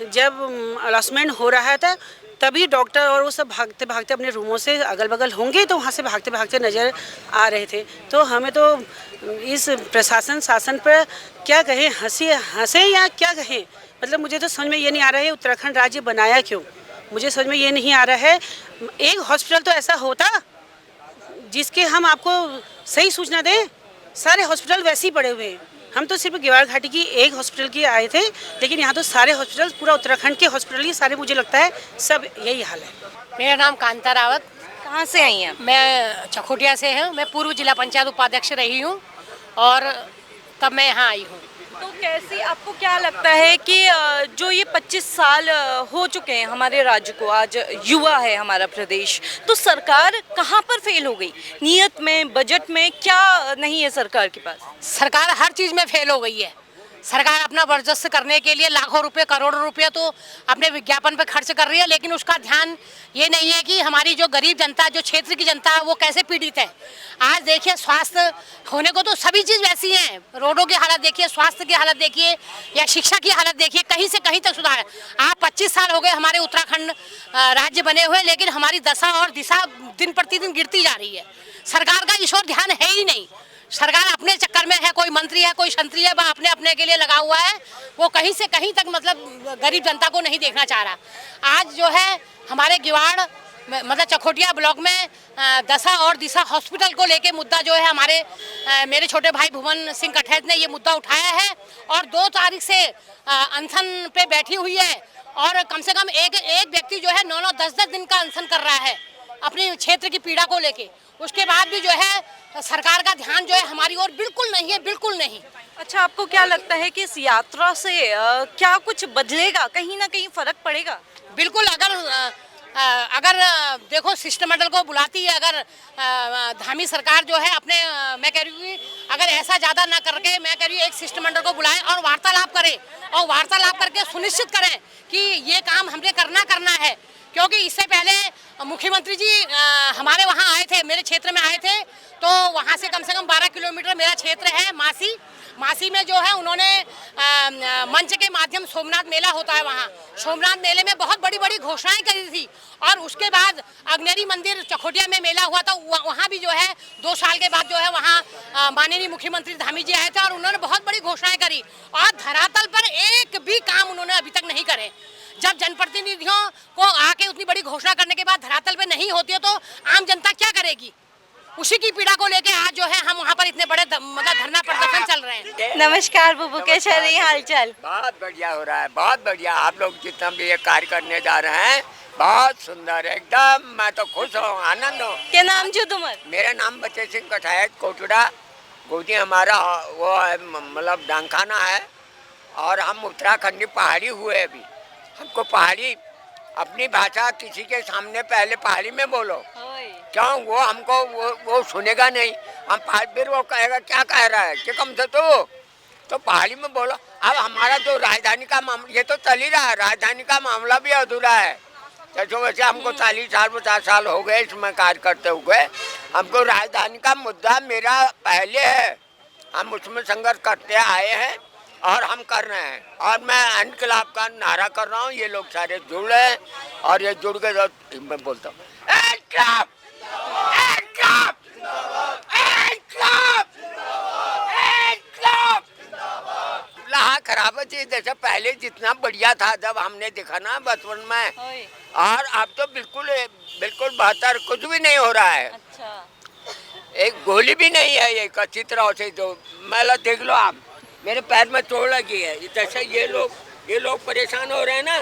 E: जब अनाउंसमेंट हो रहा था, तभी डॉक्टर और वो सब भागते भागते अपने रूमों से, अगल बगल होंगे तो वहाँ से भागते भागते नज़र आ रहे थे। तो हमें तो इस शासन पर क्या कहें, हंसे या क्या कहें, मतलब मुझे तो समझ में ये नहीं आ रहा है उत्तराखंड राज्य बनाया क्यों। मुझे समझ में ये नहीं आ रहा है, एक हॉस्पिटल तो ऐसा होता जिसके हम आपको सही सूचना दें। सारे हॉस्पिटल वैसे ही पड़े हुए हैं। हम तो सिर्फ गेवार घाटी की एक हॉस्पिटल की आए थे, लेकिन यहाँ तो सारे हॉस्पिटल, पूरा उत्तराखंड के हॉस्पिटल ही सारे, मुझे लगता है सब यही हाल है।
F: मेरा नाम कांता रावत।
A: कहाँ से आई हैं?
F: मैं चकोटिया से हूँ। मैं पूर्व जिला पंचायत उपाध्यक्ष रही हूँ और तब मैं यहाँ आई हूँ।
A: तो कैसी, आपको क्या लगता है कि जो ये 25 साल हो चुके हैं हमारे राज्य को, आज युवा है हमारा प्रदेश, तो सरकार कहाँ पर फेल हो गई? नीयत में, बजट में क्या नहीं है सरकार के पास?
F: सरकार हर चीज़ में फेल हो गई है। सरकार अपना वर्चस्व करने के लिए लाखों रुपए, करोड़ों रुपए तो अपने विज्ञापन पर खर्च कर रही है, लेकिन उसका ध्यान ये नहीं है कि हमारी जो गरीब जनता, जो क्षेत्र की जनता है, वो कैसे पीड़ित है। आज देखिए, स्वास्थ्य होने को तो सभी चीज़ वैसी हैं, रोडों की हालत देखिए, स्वास्थ्य की हालत देखिए या शिक्षा की हालत देखिए, कहीं से कहीं तक सुधार है। आप 25 साल हो गए हमारे उत्तराखंड राज्य बने हुए, लेकिन हमारी दशा और दिशा दिन प्रतिदिन गिरती जा रही है। सरकार का इस ओर ध्यान है ही नहीं। सरकार अपने चक्कर में है, कोई मंत्री है, कोई शंत्री है, वह अपने अपने के लिए लगा हुआ है। वो कहीं से कहीं तक मतलब गरीब जनता को नहीं देखना चाह रहा। आज जो है हमारे गिवाड़ मतलब चकोटिया ब्लॉक में दशा और दिशा हॉस्पिटल को लेके मुद्दा जो है, हमारे मेरे छोटे भाई भुवन सिंह कठैत ने ये मुद्दा उठाया है और 2 तारीख से अनशन पे बैठी हुई है और कम से कम एक व्यक्ति जो है 9-9, 10-10 दिन का अनशन कर रहा है अपने क्षेत्र की पीड़ा को लेके। उसके बाद भी जो है सरकार का ध्यान जो है हमारी ओर बिल्कुल नहीं है, बिल्कुल नहीं।
A: अच्छा, आपको क्या लगता है कि इस यात्रा से क्या कुछ बदलेगा, कहीं ना कहीं फर्क पड़ेगा?
F: बिल्कुल। अगर देखो, शिष्टमंडल को बुलाती है, अगर धामी सरकार जो है अपने, मैं कह रही हूँ अगर ऐसा ज़्यादा ना करके, मैं कह रही हूँ एक शिष्टमंडल को बुलाएं और वार्तालाप करें और वार्तालाप करके सुनिश्चित करें कि ये काम हमने करना है। क्योंकि इससे पहले मुख्यमंत्री जी हमारे वहाँ आए थे, मेरे क्षेत्र में आए थे, तो वहाँ से कम 12 किलोमीटर मेरा क्षेत्र है मासी में जो है उन्होंने मंच के माध्यम, सोमनाथ मेला होता है वहाँ, सोमनाथ मेले में बहुत बड़ी बड़ी घोषणाएं करी थी। और उसके बाद अग्नेरी मंदिर चकोटिया में मेला हुआ था, वहाँ भी जो है 2 साल के बाद जो है वहाँ माननीय मुख्यमंत्री धामी जी आए थे और उन्होंने बहुत बड़ी घोषणाएं करी और धरातल पर एक भी काम उन्होंने अभी तक नहीं करे। जब जनप्रतिनिधियों को आके उतनी बड़ी घोषणा करने के बाद धरातल पे नहीं होती है तो आम जनता क्या करेगी? उसी की पीड़ा को लेके आज जो है हम वहाँ पर इतने बड़े मतलब धरना प्रदर्शन चल रहे हैं।
A: नमस्कार बुबू, कैसे रही हालचाल?
G: बहुत बढ़िया हो रहा है, बहुत बढ़िया। आप लोग जितना भी ये कार्य करने जा रहे हैं बहुत सुंदर, एकदम मैं तो खुश हूँ, आनंद हूँ।
A: क्या नाम जो तुम्हारा?
G: मेरा नाम बच्चे सिंह कठायत, कोटुड़ा गोदी हमारा वो है, मतलब डांगखाना है और हम उत्तराखंडी पहाड़ी हुए अभी, हमको पहाड़ी अपनी भाषा किसी के सामने पहले पहाड़ी में बोलो, क्यों वो हमको वो सुनेगा नहीं, हम फिर वो कहेगा क्या कह रहा है कि कम से तो पहाड़ी में बोलो। अब हमारा जो राजधानी का मामला ये तो चल ही रहा है, राजधानी का मामला भी अधूरा है। जैसे वैसे हमको 40 साल 50 साल हो गए इसमें कार्य करते हुए, हमको राजधानी का मुद्दा मेरा पहले है, हम उसमें संघर्ष करते आए हैं और हम कर रहे हैं, और मैं इनकलाब का नारा कर रहा हूँ। ये लोग सारे जुड़ रहे हैं और ये जुड़ के मैं बोलता हूँ इनकलाब, इनकलाब, इनकलाब, इनकलाब। हाँ खराब है, जैसे पहले जितना बढ़िया था जब हमने देखा ना बचपन में, और अब तो बिल्कुल बिल्कुल बेहतर, कुछ भी नहीं हो रहा है।
A: अच्छा।
G: एक गोली भी नहीं है ये कच्ची तरह से, जो मेला देख लो आप, मेरे पैर में चोट लगी है। जैसे ये लोग परेशान हो रहे हैं ना,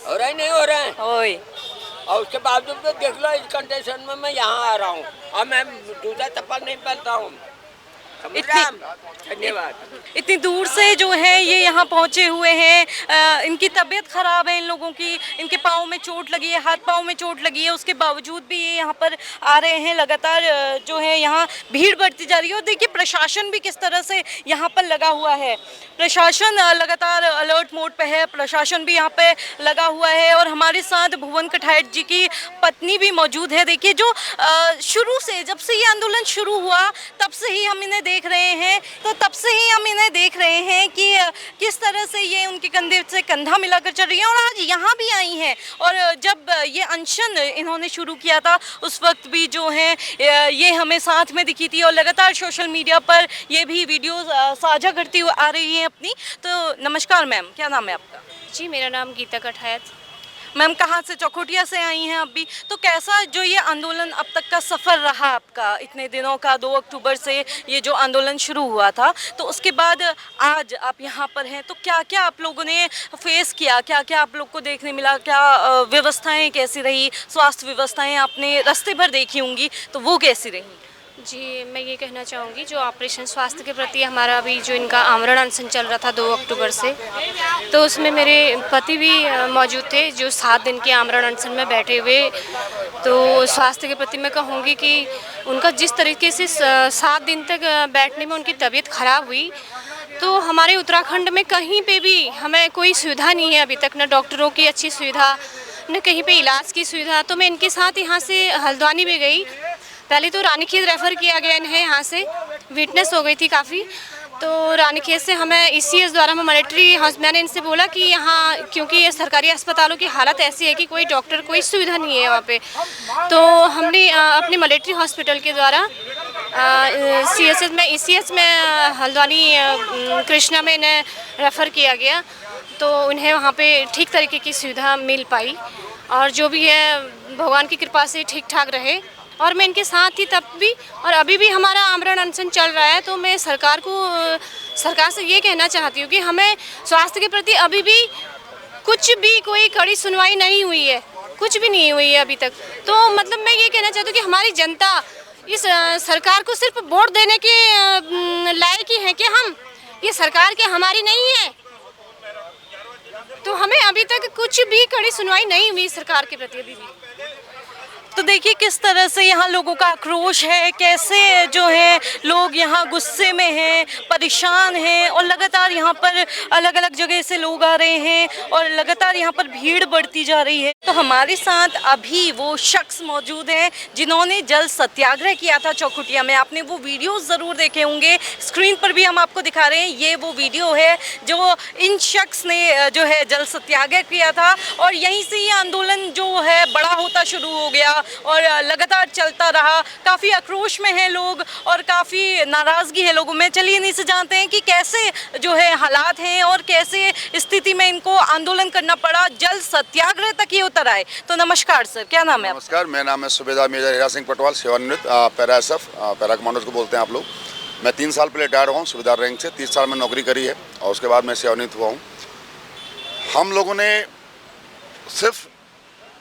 G: हो रहे नहीं हो रहे हैं, और उसके बावजूद तो देख लो इस कंडीशन में मैं यहाँ आ रहा हूँ और मैं जूता चप्पल नहीं पहनता हूँ। धन्यवाद।
A: इतनी दूर से जो है ये यहाँ पहुँचे हुए हैं, इनकी तबीयत खराब है, इन लोगों की, इनके पाँव में चोट लगी है, हाथ पाँव में चोट लगी है, उसके बावजूद भी ये यहाँ पर आ रहे हैं। लगातार जो है यहाँ भीड़ बढ़ती जा रही है। और देखिए प्रशासन भी किस तरह से यहाँ पर लगा हुआ है, प्रशासन लगातार अलर्ट मोड पे है, प्रशासन भी यहाँ पे लगा हुआ है। और हमारे साथ भुवन कठायत जी की पत्नी भी मौजूद है। देखिए जो शुरू से, जब से ये आंदोलन शुरू हुआ तब से ही हम इन्हें देख रहे हैं, तो तब से ही हम इन्हें देख रहे हैं कि किस तरह से ये उनके कंधे से कंधा मिलाकर चल रही है। और आज यहाँ भी आई हैं, और जब ये अनशन इन्होंने शुरू किया था उस वक्त भी जो है ये हमें साथ में दिखी थी, और लगातार सोशल मीडिया पर ये भी वीडियो साझा करती हुई आ रही है अपनी। तो नमस्कार मैम, क्या नाम है आपका?
H: जी मेरा नाम गीता कठायत।
A: मैम कहाँ से? चौखुटिया से आई हैं अभी। तो कैसा जो ये आंदोलन अब तक का सफ़र रहा आपका, इतने दिनों का, 2 अक्टूबर से ये जो आंदोलन शुरू हुआ था, तो उसके बाद आज आप यहाँ पर हैं, तो क्या क्या आप लोगों ने फेस किया, क्या क्या आप लोग को देखने मिला, क्या व्यवस्थाएं कैसी रही, स्वास्थ्य व्यवस्थाएं आपने रास्ते भर देखी होंगी, तो वो कैसी रही?
H: जी मैं ये कहना चाहूँगी, जो ऑपरेशन स्वास्थ्य के प्रति हमारा अभी जो इनका आमरण अनशन चल रहा था 2 अक्टूबर से, तो उसमें मेरे पति भी मौजूद थे जो 7 दिन के आमरण अनशन में बैठे हुए। तो स्वास्थ्य के प्रति मैं कहूँगी कि उनका जिस तरीके से 7 दिन तक बैठने में उनकी तबीयत ख़राब हुई, तो हमारे उत्तराखंड में कहीं पे भी हमें कोई सुविधा नहीं है अभी तक, न डॉक्टरों की अच्छी सुविधा, न कहीं पे इलाज की सुविधा। तो मैं इनके साथ यहाँ से हल्द्वानी भी गई, पहले तो रानीखेत रेफ़र किया गया इन्हें, यहाँ से वीकनेस हो गई थी काफ़ी, तो रानीखेत से हमें ECS द्वारा हमें मिलिट्री मैंने इनसे बोला कि यहाँ, क्योंकि ये सरकारी अस्पतालों की हालत ऐसी है कि कोई डॉक्टर, कोई सुविधा नहीं है वहाँ पे, तो हमने अपने मिलिट्री हॉस्पिटल के द्वारा CSS में, ECS में हल्द्वानी कृष्णा में इन्हें रेफ़र किया गया, तो उन्हें वहाँ पे ठीक तरीके की सुविधा मिल पाई, और जो भी है भगवान की कृपा से ठीक ठाक रहे। और मैं इनके साथ थी तब भी, और अभी भी हमारा आमरण अनशन चल रहा है। तो मैं सरकार से ये कहना चाहती हूँ कि हमें स्वास्थ्य के प्रति अभी भी कुछ भी कोई कड़ी सुनवाई नहीं हुई है, कुछ भी नहीं हुई है अभी तक। तो मतलब मैं ये कहना चाहती हूँ कि हमारी जनता इस सरकार को सिर्फ वोट देने के लायक ही है कि हम, ये सरकार के हमारी नहीं है। तो हमें अभी तक कुछ भी कड़ी सुनवाई नहीं हुई सरकार के प्रति अभी भी।
A: तो देखिए किस तरह से यहाँ लोगों का आक्रोश है, कैसे जो है लोग यहाँ गुस्से में हैं, परेशान हैं, और लगातार यहाँ पर अलग अलग जगह से लोग आ रहे हैं और लगातार यहाँ पर भीड़ बढ़ती जा रही है। तो हमारे साथ अभी वो शख्स मौजूद हैं जिन्होंने जल सत्याग्रह किया था चौखुटिया में। आपने वो वीडियो ज़रूर देखे होंगे, स्क्रीन पर भी हम आपको दिखा रहे हैं। ये वो वीडियो है जो इन शख्स ने जो है जल सत्याग्रह किया था, और यहीं से ये आंदोलन जो है बड़ा होता शुरू हो गया और लगातार चलता रहा। काफ़ी आक्रोश में हैं लोग और काफ़ी नाराज़गी है लोगों में। चलिए इन्हीं से जानते हैं कि कैसे जो है हालात हैं और कैसे स्थिति में इनको आंदोलन करना पड़ा, जल सत्याग्रह तक ये उतर आए। तो नमस्कार सर, क्या नाम है?
I: नमस्कार, मेरा नाम है सूबेदार मेजर हीरा सिंह पटवाल, सेवानिवृत्त पैरा SF, पैरा कमांडोज को बोलते हैं आप लोग। मैं 3 साल पहले रिटायर हुआ हूँ सूबेदार रैंक से, 30 साल में नौकरी करी है और उसके बाद मैं सेवानिवृत्त हुआ हूँ। हम लोगों ने सिर्फ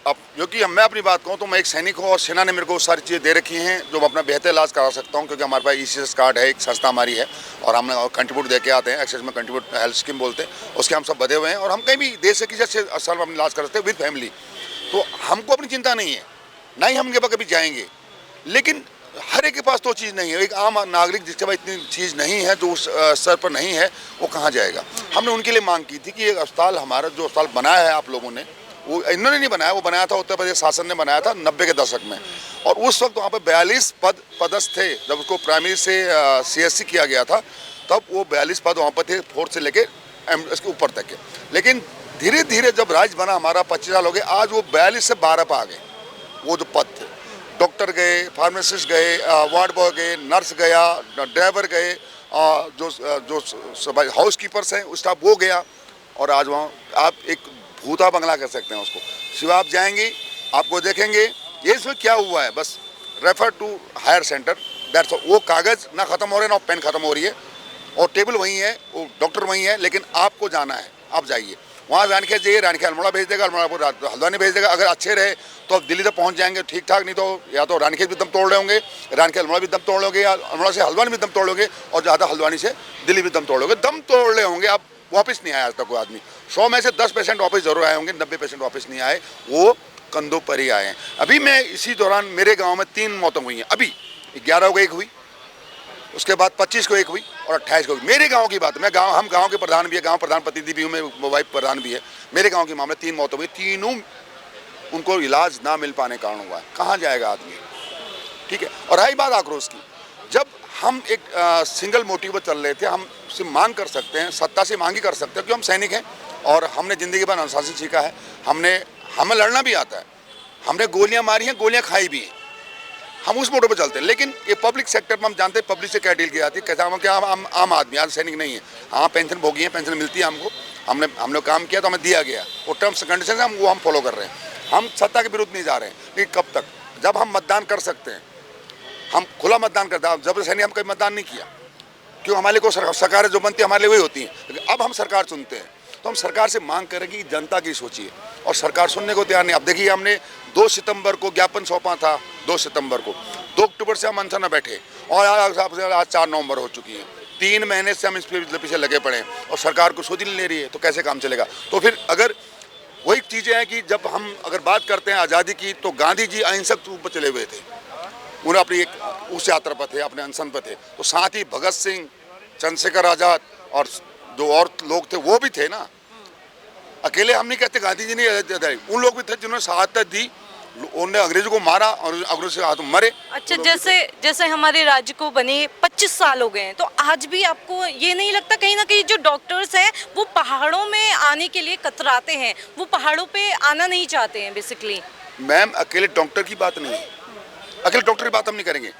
I: अब क्योंकि मैं अपनी बात कहूँ तो मैं एक सैनिक हूँ और सेना ने मेरे को सारी चीज़ें दे रखी हैं जो मैं अपना बेहतर इलाज करा सकता हूँ, क्योंकि हमारे पास ECS कार्ड है, एक संस्था हमारी है और हमने कंट्रीब्यूट दे के आते हैं, एक्सेस में कंट्रीब्यूट हेल्थ स्कीम बोलते हैं, उसके हम सब बधे हुए हैं और हम कहीं भी देश से किसी अच्छे अस्पताल में अपना इलाज कर सकते हैं विद फैमिली। तो हमको अपनी चिंता नहीं है, ना ही हम उनके पास कभी जाएंगे। लेकिन हर एक के पास तो चीज़ नहीं है, एक आम नागरिक जिसके पास इतनी चीज़ नहीं है, जो उस स्तर पर नहीं है, वो कहाँ जाएगा। हमने उनके लिए मांग की थी कि एक अस्पताल, हमारा जो अस्पताल बनाया है आप लोगों ने, वो इन्होंने नहीं बनाया, वो बनाया था उत्तर प्रदेश शासन ने बनाया था 90 के दशक में। और उस वक्त वहाँ पर 42 पदस्थ थे। जब उसको प्राइमरी से CSC किया गया था तब वो 42 पद वहाँ पर थे, 4 से लेके इसके ऊपर तक के। लेकिन धीरे धीरे जब राज्य बना हमारा 25 साल हो गए, आज वो 42 से 12 पर आ गए वो जो पद थे। डॉक्टर गए, फार्मासिस्ट गए, वार्ड बॉय गए, नर्स गया, ड्राइवर गए, जो हाउस कीपर्स हैं उसका वो गया। और आज वहाँ आप एक भूता बंगला कर सकते हैं उसको। सिर्फ आप जाएंगे, आपको देखेंगे ये इसमें क्या हुआ है, बस refer to higher centre, that's all. वो कागज़ ना ख़त्म हो रहे ना पेन ख़त्म हो रही है, और टेबल वहीं है, वो डॉक्टर वहीं है, लेकिन आपको जाना है, आप जाइए वहाँ। रानीखेत जाइए, रानीखेत अल्मोड़ा भेज देगा, अल्मोड़ा हल्द्वानी भेज देगा। अगर अच्छे रहे तो आप दिल्ली तक पहुँच जाएंगे ठीक ठाक, नहीं तो या तो रानीखेत भी दम तोड़ रहे होंगे, रानीखेत अल्मोड़ा भी दम तोड़ लोगे, या अल्मोड़ा से हल्द्वानी भी दम तोड़ लोगे, और ज़्यादा हल्द्वानी से दिल्ली भी दम तोड़ लोगे। दम तोड़ रहे होंगे, आप वापस नहीं आया आज तक कोई आदमी। 100 में से 10 पेशेंट वापस जरूर आए होंगे, 90 पेशेंट वापस नहीं आए, वो कंधों पर ही आए हैं। अभी मैं इसी दौरान मेरे गांव में 3 मौतें हुई हैं। अभी 11 को एक हुई, उसके बाद 25 को एक हुई और 28 को हुई। मेरे गांव की बात है, मैं हम गांव के प्रधान भी है, गांव प्रधान प्रतिनिधि भी हूँ, मैं वाइफ प्रधान भी है। मेरे गाँव के मामले 3 मौतें हुई, तीनों उनको इलाज ना मिल पाने कारण हुआ है। कहाँ जाएगा आदमी, ठीक है। और रही बात आक्रोश की, जब हम एक सिंगल मोटिव पर चल रहे थे, हम सिर्फ मांग कर सकते हैं, सत्ता से मांग ही कर सकते हैं, क्योंकि हम सैनिक हैं और हमने ज़िंदगी भर अनुशासन सीखा है, हमें लड़ना भी आता है, हमने गोलियां मारी हैं, गोलियां खाई भी हैं, हम उस मोटो पर चलते हैं। लेकिन ये पब्लिक सेक्टर में हम जानते हैं पब्लिक से क्या डील की जाती है, कैसा हम क्या आम आदमी, आज सैनिक नहीं है। हाँ, पेंशन भोगी है, पेंशन मिलती है हमको, हमने काम किया तो हमें दिया गया, वो टर्म्स कंडीशन है, हम फॉलो कर रहे हैं। हम सत्ता के विरुद्ध नहीं जा रहे हैं, लेकिन कब तक, जब हम मतदान कर सकते हैं, हम खुला मतदान करते हैं। जबरदस्ती हम कभी मतदान नहीं किया, क्यों, हमारे को सरकारें जो बनती है हमारे लिए वही होती हैं। लेकिन अब हम सरकार चुनते हैं तो हम सरकार से मांग करेंगे कि जनता की सोचिए, और सरकार सुनने को तैयार नहीं। अब देखिए, हमने 2 सितंबर को ज्ञापन सौंपा था, 2 सितंबर को, 2 अक्टूबर से हम अनशन में बैठे और आज 4 नवंबर हो चुकी है। 3 महीने से हम इस पीछे लगे पड़े हैं और सरकार को सोच ही नहीं ले रही है, तो कैसे काम चलेगा। तो फिर अगर वही चीज़ें हैं कि जब हम अगर बात करते हैं आज़ादी की, तो गांधी जी अहिंसक रूप पर चले हुए थे, उन्हें अपनी एक उस यात्रा पर थे, अपने अनशन पर थे। तो साथ ही भगत सिंह, चंद्रशेखर आज़ाद और जो और लोग थे वो भी थे ना, अकेले हम नहीं कहते गांधी जी ने, उन लोग भी थे जिन्होंने शहादत दी, उन्होंने अंग्रेजों को मारा और अंग्रेजों से हाथ मरे।
A: अच्छा, जैसे हमारे राज्य को बने 25 साल हो गए हैं, तो आज भी आपको ये नहीं लगता कहीं ना कहीं जो डॉक्टर्स हैं वो पहाड़ों में आने के लिए कतराते हैं, वो पहाड़ों पे आना नहीं चाहते हैं बेसिकली? मैम,
I: अकेले डॉक्टर की बात नहीं है, अकेले डॉक्टर की बात हम नहीं करेंगे।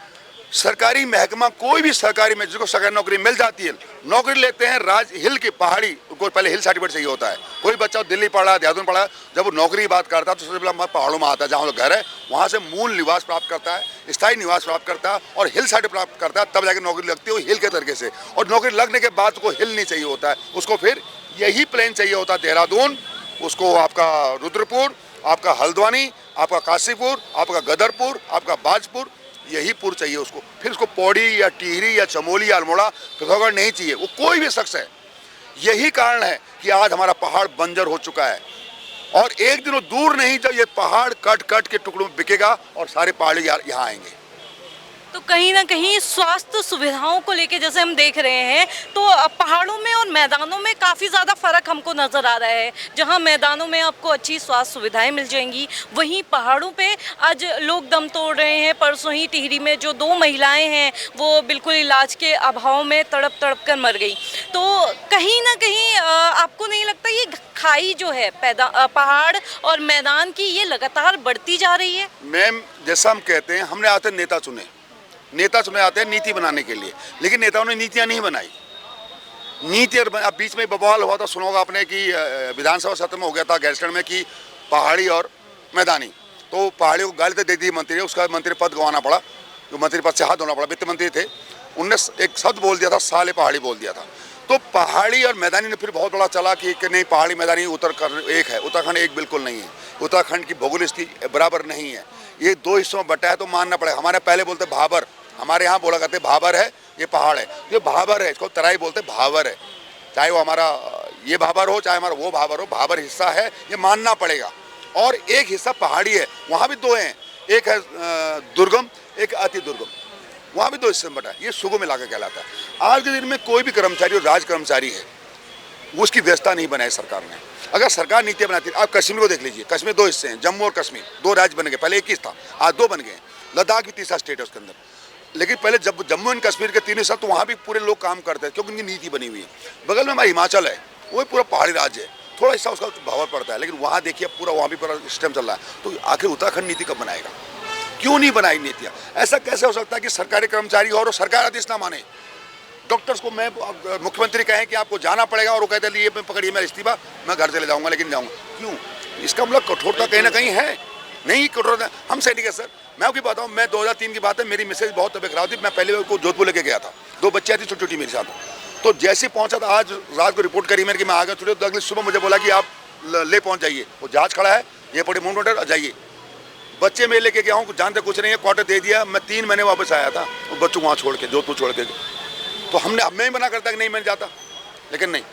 I: सरकारी महकमा, कोई भी सरकारी में जिसको सरकारी नौकरी मिल जाती है, नौकरी लेते हैं हिल के पहाड़ी, उनको पहले हिल सर्टिफिकेट चाहिए होता है। कोई बच्चा दिल्ली पढ़ा, देहरादून पढ़ा, जब वो नौकरी की बात करता है तो सबसे पहले हमारे पहाड़ों में आता है, जहाँ घर है वहाँ से मूल निवास प्राप्त करता है, स्थायी निवास प्राप्त करता है और हिल सर्टिफिकेट प्राप्त करता है, तब जाकर नौकरी लगती है वो हिल के तरीके से। और नौकरी लगने के बाद उसको हिल नहीं चाहिए होता है, उसको फिर यही प्लेन चाहिए होता है, देहरादून, उसको आपका रुद्रपुर, आपका हल्द्वानी, आपका काशीपुर, आपका गदरपुर, आपका बाजपुर, यही पुर चाहिए उसको। फिर उसको पौड़ी या टिहरी या चमोली या अल्मोड़ा, पिथौरागढ़ नहीं चाहिए, वो कोई भी शख्स है। यही कारण है कि आज हमारा पहाड़ बंजर हो चुका है और एक दिन वो दूर नहीं जब ये पहाड़ कट कट के टुकड़ों में बिकेगा और सारे पहाड़ी यहाँ आएंगे।
A: तो कहीं ना कहीं स्वास्थ्य सुविधाओं को लेके जैसे हम देख रहे हैं, तो पहाड़ों में और मैदानों में काफ़ी ज़्यादा फ़र्क हमको नज़र आ रहा है। जहां मैदानों में आपको अच्छी स्वास्थ्य सुविधाएं मिल जाएंगी, वहीं पहाड़ों पे आज लोग दम तोड़ रहे हैं। परसों ही टिहरी में जो 2 महिलाएं हैं वो बिल्कुल इलाज के अभाव में तड़प तड़प कर मर गई। तो कहीं ना कहीं आपको नहीं लगता ये खाई जो है पहाड़ और मैदान की, ये लगातार बढ़ती जा रही है?
I: मैम, जैसा हम कहते हैं, हमने आते नेता चुने आते हैं नीति बनाने के लिए, लेकिन नेताओं ने नीतियां नहीं बनाई। नीति अब बीच में बवाल हुआ था, सुना होगा आपने कि विधानसभा सत्र में हो गया था गैरसैंण में कि पहाड़ी और मैदानी, तो पहाड़ियों को गाली तो दे दी मंत्री, उसका मंत्री पद गंवाना पड़ा, जो मंत्री पद से हाथ धोना पड़ा। वित्त मंत्री थे, उनने एक शब्द बोल दिया था, साले पहाड़ी बोल दिया था। तो पहाड़ी और मैदानी ने फिर बहुत बड़ा चला कि नहीं पहाड़ी मैदानी उत्तराखंड एक है, उत्तराखंड एक बिल्कुल नहीं है। उत्तराखंड की भौगोलिक स्थिति बराबर नहीं है, ये दो हिस्सों में बटा है, तो मानना पड़ेगा। हमारे पहले बोलते भाबर, हमारे यहाँ बोला करते भाबर है, ये पहाड़ है, ये भाबर है, इसको तराई बोलते भाबर है। चाहे वो हमारा ये भाबर हो, चाहे हमारा वो भाबर हो, भाबर हिस्सा है, ये मानना पड़ेगा। और एक हिस्सा पहाड़ी है, वहाँ भी दो हैं, एक है दुर्गम, एक अति दुर्गम, वहाँ भी दो हिस्से में बटा है। ये सुगम इलाका कहलाता है। आज के दिन में कोई भी कर्मचारी और राज कर्मचारी है, वो उसकी व्यवस्था नहीं बनाई सरकार ने। अगर सरकार नीतियाँ बनाती है, आप कश्मीर को देख लीजिए, कश्मीर दो हिस्से हैं, जम्मू और कश्मीर, दो राज्य बन गए, पहले एक ही था, आज दो बन गए। लद्दाख भी तीसरा स्टेट है उसके अंदर, लेकिन पहले जब जम्मू एंड कश्मीर के 3 हिस्सा, तो वहाँ भी पूरे लोग काम करते हैं क्योंकि उनकी नीति बनी हुई है। बगल में हमारा हिमाचल है, वो पूरा पहाड़ी राज्य है, थोड़ा हिस्सा उसका भावर पड़ता है, लेकिन वहाँ देखिए पूरा, वहाँ भी पूरा सिस्टम चल रहा है। तो आखिर उत्तराखंड नीति कब बनाएगा? क्यों नहीं बनाई नीतियाँ? ऐसा कैसे हो सकता है कि सरकारी कर्मचारी और सरकार आदेश ना माने? डॉक्टर्स को मैं मुख्यमंत्री कहें कि आपको जाना पड़ेगा और वो कहते हैं मैं पकड़िए मेरा इस्तीफा, मैं घर चले जाऊँगा, लेकिन जाऊँगा क्यों? इसका मतलब कठोरता कहीं ना कहीं है। नहीं कठोरता, हम सैनिक है सर। मैं आपको बताऊँ, मैं 2003 की बात है, मेरी मिसेज बहुत तबीयत खराब थी, मैं पहले को जोधपुर लेके गया था, 2 बच्चे आती छोटी छोटी मेरे साथ। तो जैसे पहुंचा था, आज रात को रिपोर्ट करी मैंने कि मैं आ गया, तो अगली सुबह मुझे बोला कि आप ले पहुंच जाइए, वो जहाज खड़ा है, ये पड़े मून रोड, जाइए। बच्चे मैं लेके गया हूँ, जानते कुछ नहीं है, क्वार्टर दे दिया, मैं 3 महीने वापस आया था वो बच्चों वहाँ छोड़ के, जोधपुर छोड़ के। तो मैं ही मना करता कि नहीं मैं जाता, लेकिन नहीं,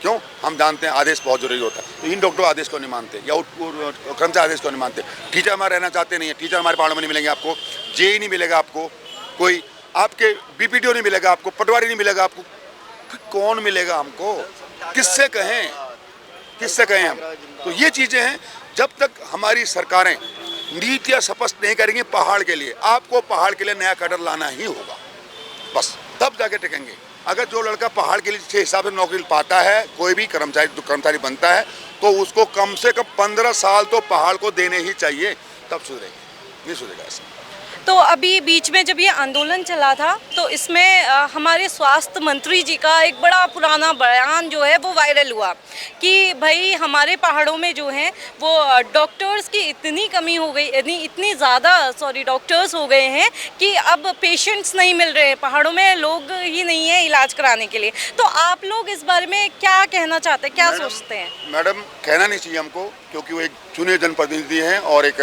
I: क्यों? हम जानते हैं आदेश बहुत जरूरी होता है। तो इन डॉक्टर आदेश को नहीं मानते, या कर्मचारी आदेश को नहीं मानते। टीचर हमारे रहना चाहते नहीं है, टीचर हमारे पहाड़ में नहीं मिलेंगे आपको, जेई नहीं मिलेगा आपको, कोई आपके बीपीडीओ नहीं मिलेगा आपको, पटवारी नहीं मिलेगा आपको, कौन मिलेगा हमको? किससे कहें, किससे कहें हम? तो ये चीज़ें हैं, जब तक हमारी सरकारें नीतियाँ स्पष्ट नहीं करेंगी पहाड़ के लिए, आपको पहाड़ के लिए नया कैडर लाना ही होगा, बस तब जाके टिकेंगे। अगर जो लड़का पहाड़ के लिए हिसाब से नौकरी पाता है, कोई भी कर्मचारी बनता है, तो उसको कम से कम 15 साल तो पहाड़ को देने ही चाहिए, तब सुधरेगी, नहीं सुधरेगा ऐसा।
A: तो अभी बीच में जब ये आंदोलन चला था, तो इसमें हमारे स्वास्थ्य मंत्री जी का एक बड़ा पुराना बयान जो है वो वायरल हुआ कि भाई हमारे पहाड़ों में जो है वो डॉक्टर्स की इतनी कमी हो गई, इतनी ज़्यादा डॉक्टर्स हो गए हैं कि अब पेशेंट्स नहीं मिल रहे हैं, पहाड़ों में लोग ही नहीं है इलाज कराने के लिए। तो आप लोग इस बारे में क्या कहना चाहते हैं, क्या सोचते हैं?
I: मैडम, कहना नहीं चाहिए हमको, क्योंकि वो एक चुने जनप्रतिनिधि हैं और एक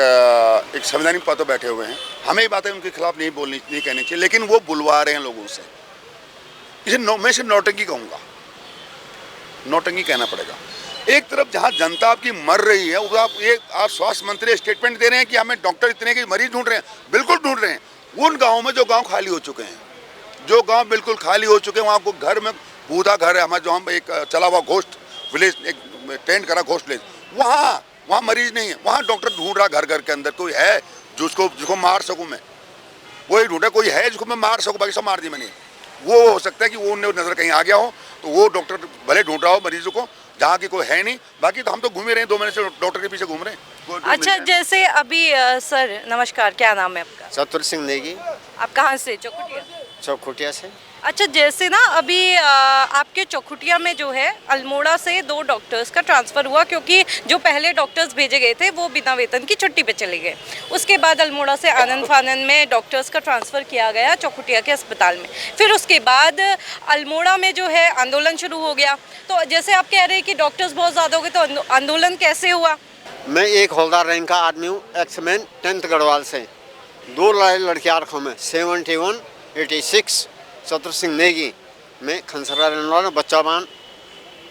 I: संवैधानिक पद पर बैठे हुए हैं। हमें ये बातें उनके खिलाफ नहीं कहनी चाहिए, लेकिन वो बुलवा रहे हैं लोगों से। मैं इसे नौटंकी कहूँगा, नौटंकी कहना पड़ेगा। एक तरफ जहाँ जनता आपकी मर रही है, आप स्वास्थ्य मंत्री स्टेटमेंट दे रहे हैं कि हमें डॉक्टर इतने के मरीज ढूंढ रहे हैं, बिल्कुल ढूंढ रहे हैं। उन गाँवों में जो गाँव खाली हो चुके हैं, जो गाँव बिल्कुल खाली हो चुके हैं, वहाँ को घर में बूढ़ा घर है हमारा, जो हम एक चला हुआ घोस्ट विलेज, एक टेंट करा घोस्ट विलेज, वहाँ मरीज नहीं है, वहाँ डॉक्टर ढूंढ रहा घर घर के अंदर। कोई है जिसको मार सकूँ मैं, वही ढूंढा। कोई है जिसको मैं मार सकूँ, बाकी सब मार दी मैंने। वो हो सकता है कि वो नज़र कहीं आ गया हो, तो वो डॉक्टर भले ढूंढ रहा हो मरीजों को, जहाँ की कोई है नहीं। बाकी तो हम तो घूम ही रहे हैं, 2 महीने से डॉक्टर के पीछे घूम रहे हैं।
A: अच्छा, जैसे अभी सर नमस्कार, क्या नाम है आपका?
J: चतुर सिंह नेगी।
A: आप कहाँ से? चौखुटिया?
J: चौखुटिया से।
A: अच्छा, जैसे ना अभी आपके चौखुटिया में जो है अल्मोड़ा से 2 डॉक्टर्स का ट्रांसफ़र हुआ, क्योंकि जो पहले डॉक्टर्स भेजे गए थे वो बिना वेतन की छुट्टी पे चले गए। उसके बाद अल्मोड़ा से आनंद फानंद में डॉक्टर्स का ट्रांसफ़र किया गया चौखुटिया के अस्पताल में। फिर उसके बाद अल्मोड़ा में जो है आंदोलन शुरू हो गया। तो जैसे आप कह रहे हैं कि डॉक्टर्स बहुत ज़्यादा हो गए, तो आंदोलन कैसे हुआ?
J: मैं एक हौलदार रैंक का आदमी हूँ, एक्समैन 10th गढ़वाल से। 2 लड़कियाँ रखा मैं, 71, 86। चतुर सिंह नेगी, मैं खनसरा रहने वाला, बच्चा बान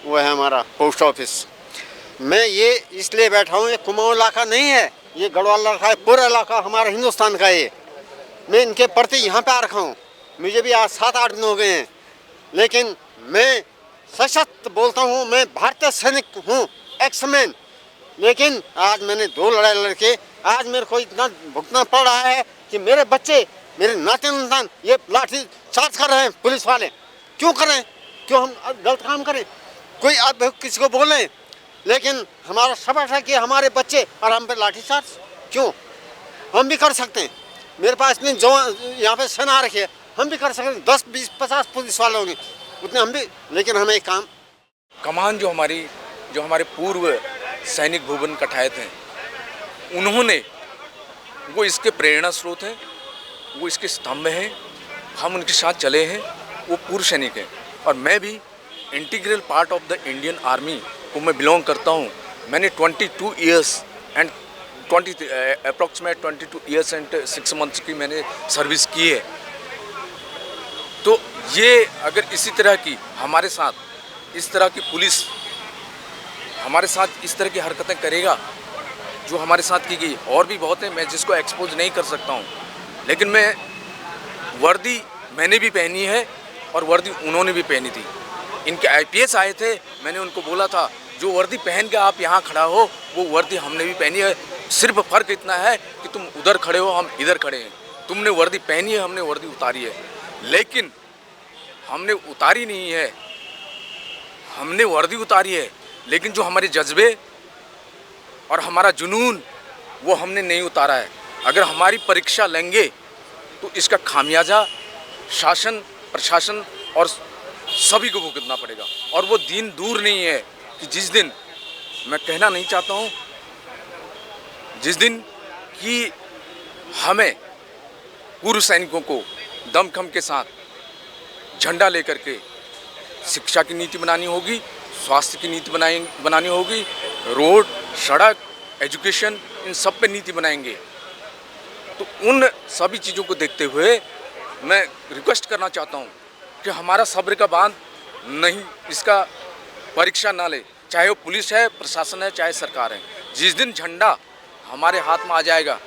J: वो है हमारा पोस्ट ऑफिस। मैं ये इसलिए बैठा हूँ, ये कुमाऊँ इलाका नहीं है, ये गढ़वाल इलाका है, पूरा इलाका हमारा हिंदुस्तान का है। मैं इनके प्रति यहाँ पे आ रखा हूँ। मुझे भी आज 7-8 दिन हो गए हैं, लेकिन मैं सशक्त बोलता हूँ, मैं भारतीय सैनिक हूँ, एक्समैन। लेकिन आज मैंने 2 लड़ाई लड़के, आज मेरे को इतना भुगतना पड़ रहा है कि मेरे बच्चे, मेरे नाते नान ये लाठी चार्ज कर रहे हैं पुलिस वाले। क्यों करें? क्यों हम गलत काम करें? कोई आप किसी को बोलें, लेकिन हमारा सबक है कि हमारे बच्चे और हम पे लाठी चार्ज क्यों? हम भी कर सकते हैं, मेरे पास इतनी जो यहाँ पे सेना रखी है, हम भी कर सकते हैं। 10, 20, 50 पुलिस वाले होंगे उतने हम भी, लेकिन हमें एक काम
C: कमान जो हमारे पूर्व सैनिक भुवन कठायत हैं, उन्होंने, वो इसके प्रेरणा स्रोत हैं, वो इसके स्तंभ हैं। हम उनके साथ चले हैं, वो पूर्व सैनिक हैं। और मैं भी integral part of the Indian army को मैं बिलोंग करता हूँ। मैंने 22 years and approximate 22 years and 6 months की मैंने सर्विस की है। तो ये अगर इसी तरह की हमारे साथ इस तरह की पुलिस हमारे साथ इस तरह की हरकतें करेगा जो हमारे साथ की गई, और भी बहुत है, मैं जिसको एक्सपोज नहीं कर सकता हूँ, लेकिन मैं वर्दी मैंने भी पहनी है और वर्दी उन्होंने भी पहनी थी। इनके आईपीएस आए थे, मैंने उनको बोला था जो वर्दी पहन के आप यहाँ खड़ा हो वो वर्दी हमने भी पहनी है, सिर्फ फ़र्क इतना है कि तुम उधर खड़े हो, हम इधर खड़े हैं। तुमने वर्दी पहनी है, हमने वर्दी उतारी है, लेकिन हमने उतारी नहीं है, हमने वर्दी उतारी है, लेकिन जो हमारे जज्बे और हमारा जुनून वो हमने नहीं उतारा है। अगर हमारी परीक्षा लेंगे तो इसका खामियाजा शासन, प्रशासन और सभी को भुगतना पड़ेगा। और वो दिन दूर नहीं है कि जिस दिन, मैं कहना नहीं चाहता हूँ, जिस दिन कि हमें पूर्व सैनिकों को दमखम के साथ झंडा लेकर के शिक्षा की नीति बनानी होगी, स्वास्थ्य की नीति बनानी होगी, रोड, सड़क, एजुकेशन, इन सब पे नीति बनाएंगे। तो उन सभी चीज़ों को देखते हुए मैं रिक्वेस्ट करना चाहता हूँ कि हमारा सब्र का बांध नहीं, इसका परीक्षा ना ले, चाहे वो पुलिस है, प्रशासन है, चाहे सरकार है। जिस दिन झंडा हमारे हाथ में आ जाएगा,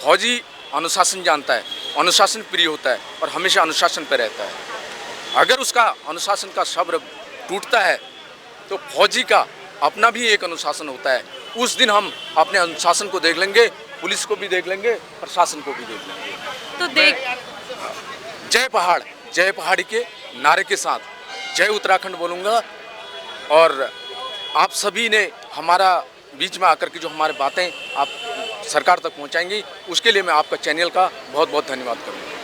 C: फौजी अनुशासन जानता है, अनुशासन प्रिय होता है और हमेशा अनुशासन पर रहता है। अगर उसका अनुशासन का सब्र टूटता है तो फौजी का अपना भी एक अनुशासन होता है। उस दिन हम अपने अनुशासन को देख लेंगे, पुलिस को भी देख लेंगे, प्रशासन को भी देख लेंगे।
A: तो देख,
C: जय पहाड़ी के नारे के साथ जय उत्तराखंड बोलूँगा। और आप सभी ने हमारा बीच में आकर के जो हमारी बातें आप सरकार तक पहुंचाएंगी, उसके लिए मैं आपका चैनल का बहुत बहुत धन्यवाद करूँगा।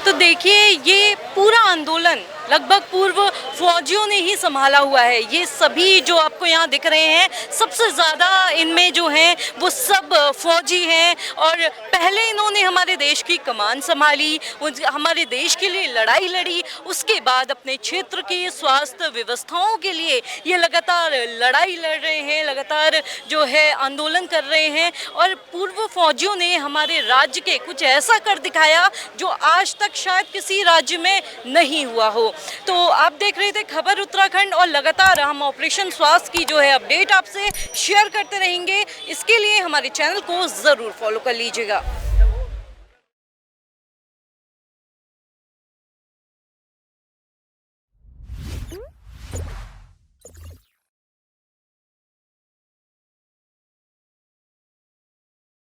A: तो देखिए, ये पूरा आंदोलन लगभग पूर्व फौजियों ने ही संभाला हुआ है। ये सभी जो आपको यहाँ दिख रहे हैं, सबसे ज़्यादा इनमें जो हैं वो सब फौजी हैं और पहले इन्होंने हमारे देश की कमान संभाली, हमारे देश के लिए लड़ाई लड़ी, उसके बाद अपने क्षेत्र की स्वास्थ्य व्यवस्थाओं के लिए ये लगातार लड़ाई लड़ रहे हैं, लगातार जो है आंदोलन कर रहे हैं। और पूर्व फौजियों ने हमारे राज्य के कुछ ऐसा कर दिखाया जो आज तक शायद किसी राज्य में नहीं हुआ हो। तो आप देख रहे थे खबर उत्तराखंड और लगातार हम ऑपरेशन स्वास्थ्य की जो है अपडेट आपसे शेयर करते रहेंगे। इसके लिए हमारे चैनल को ज़रूर फॉलो कर लीजिएगा।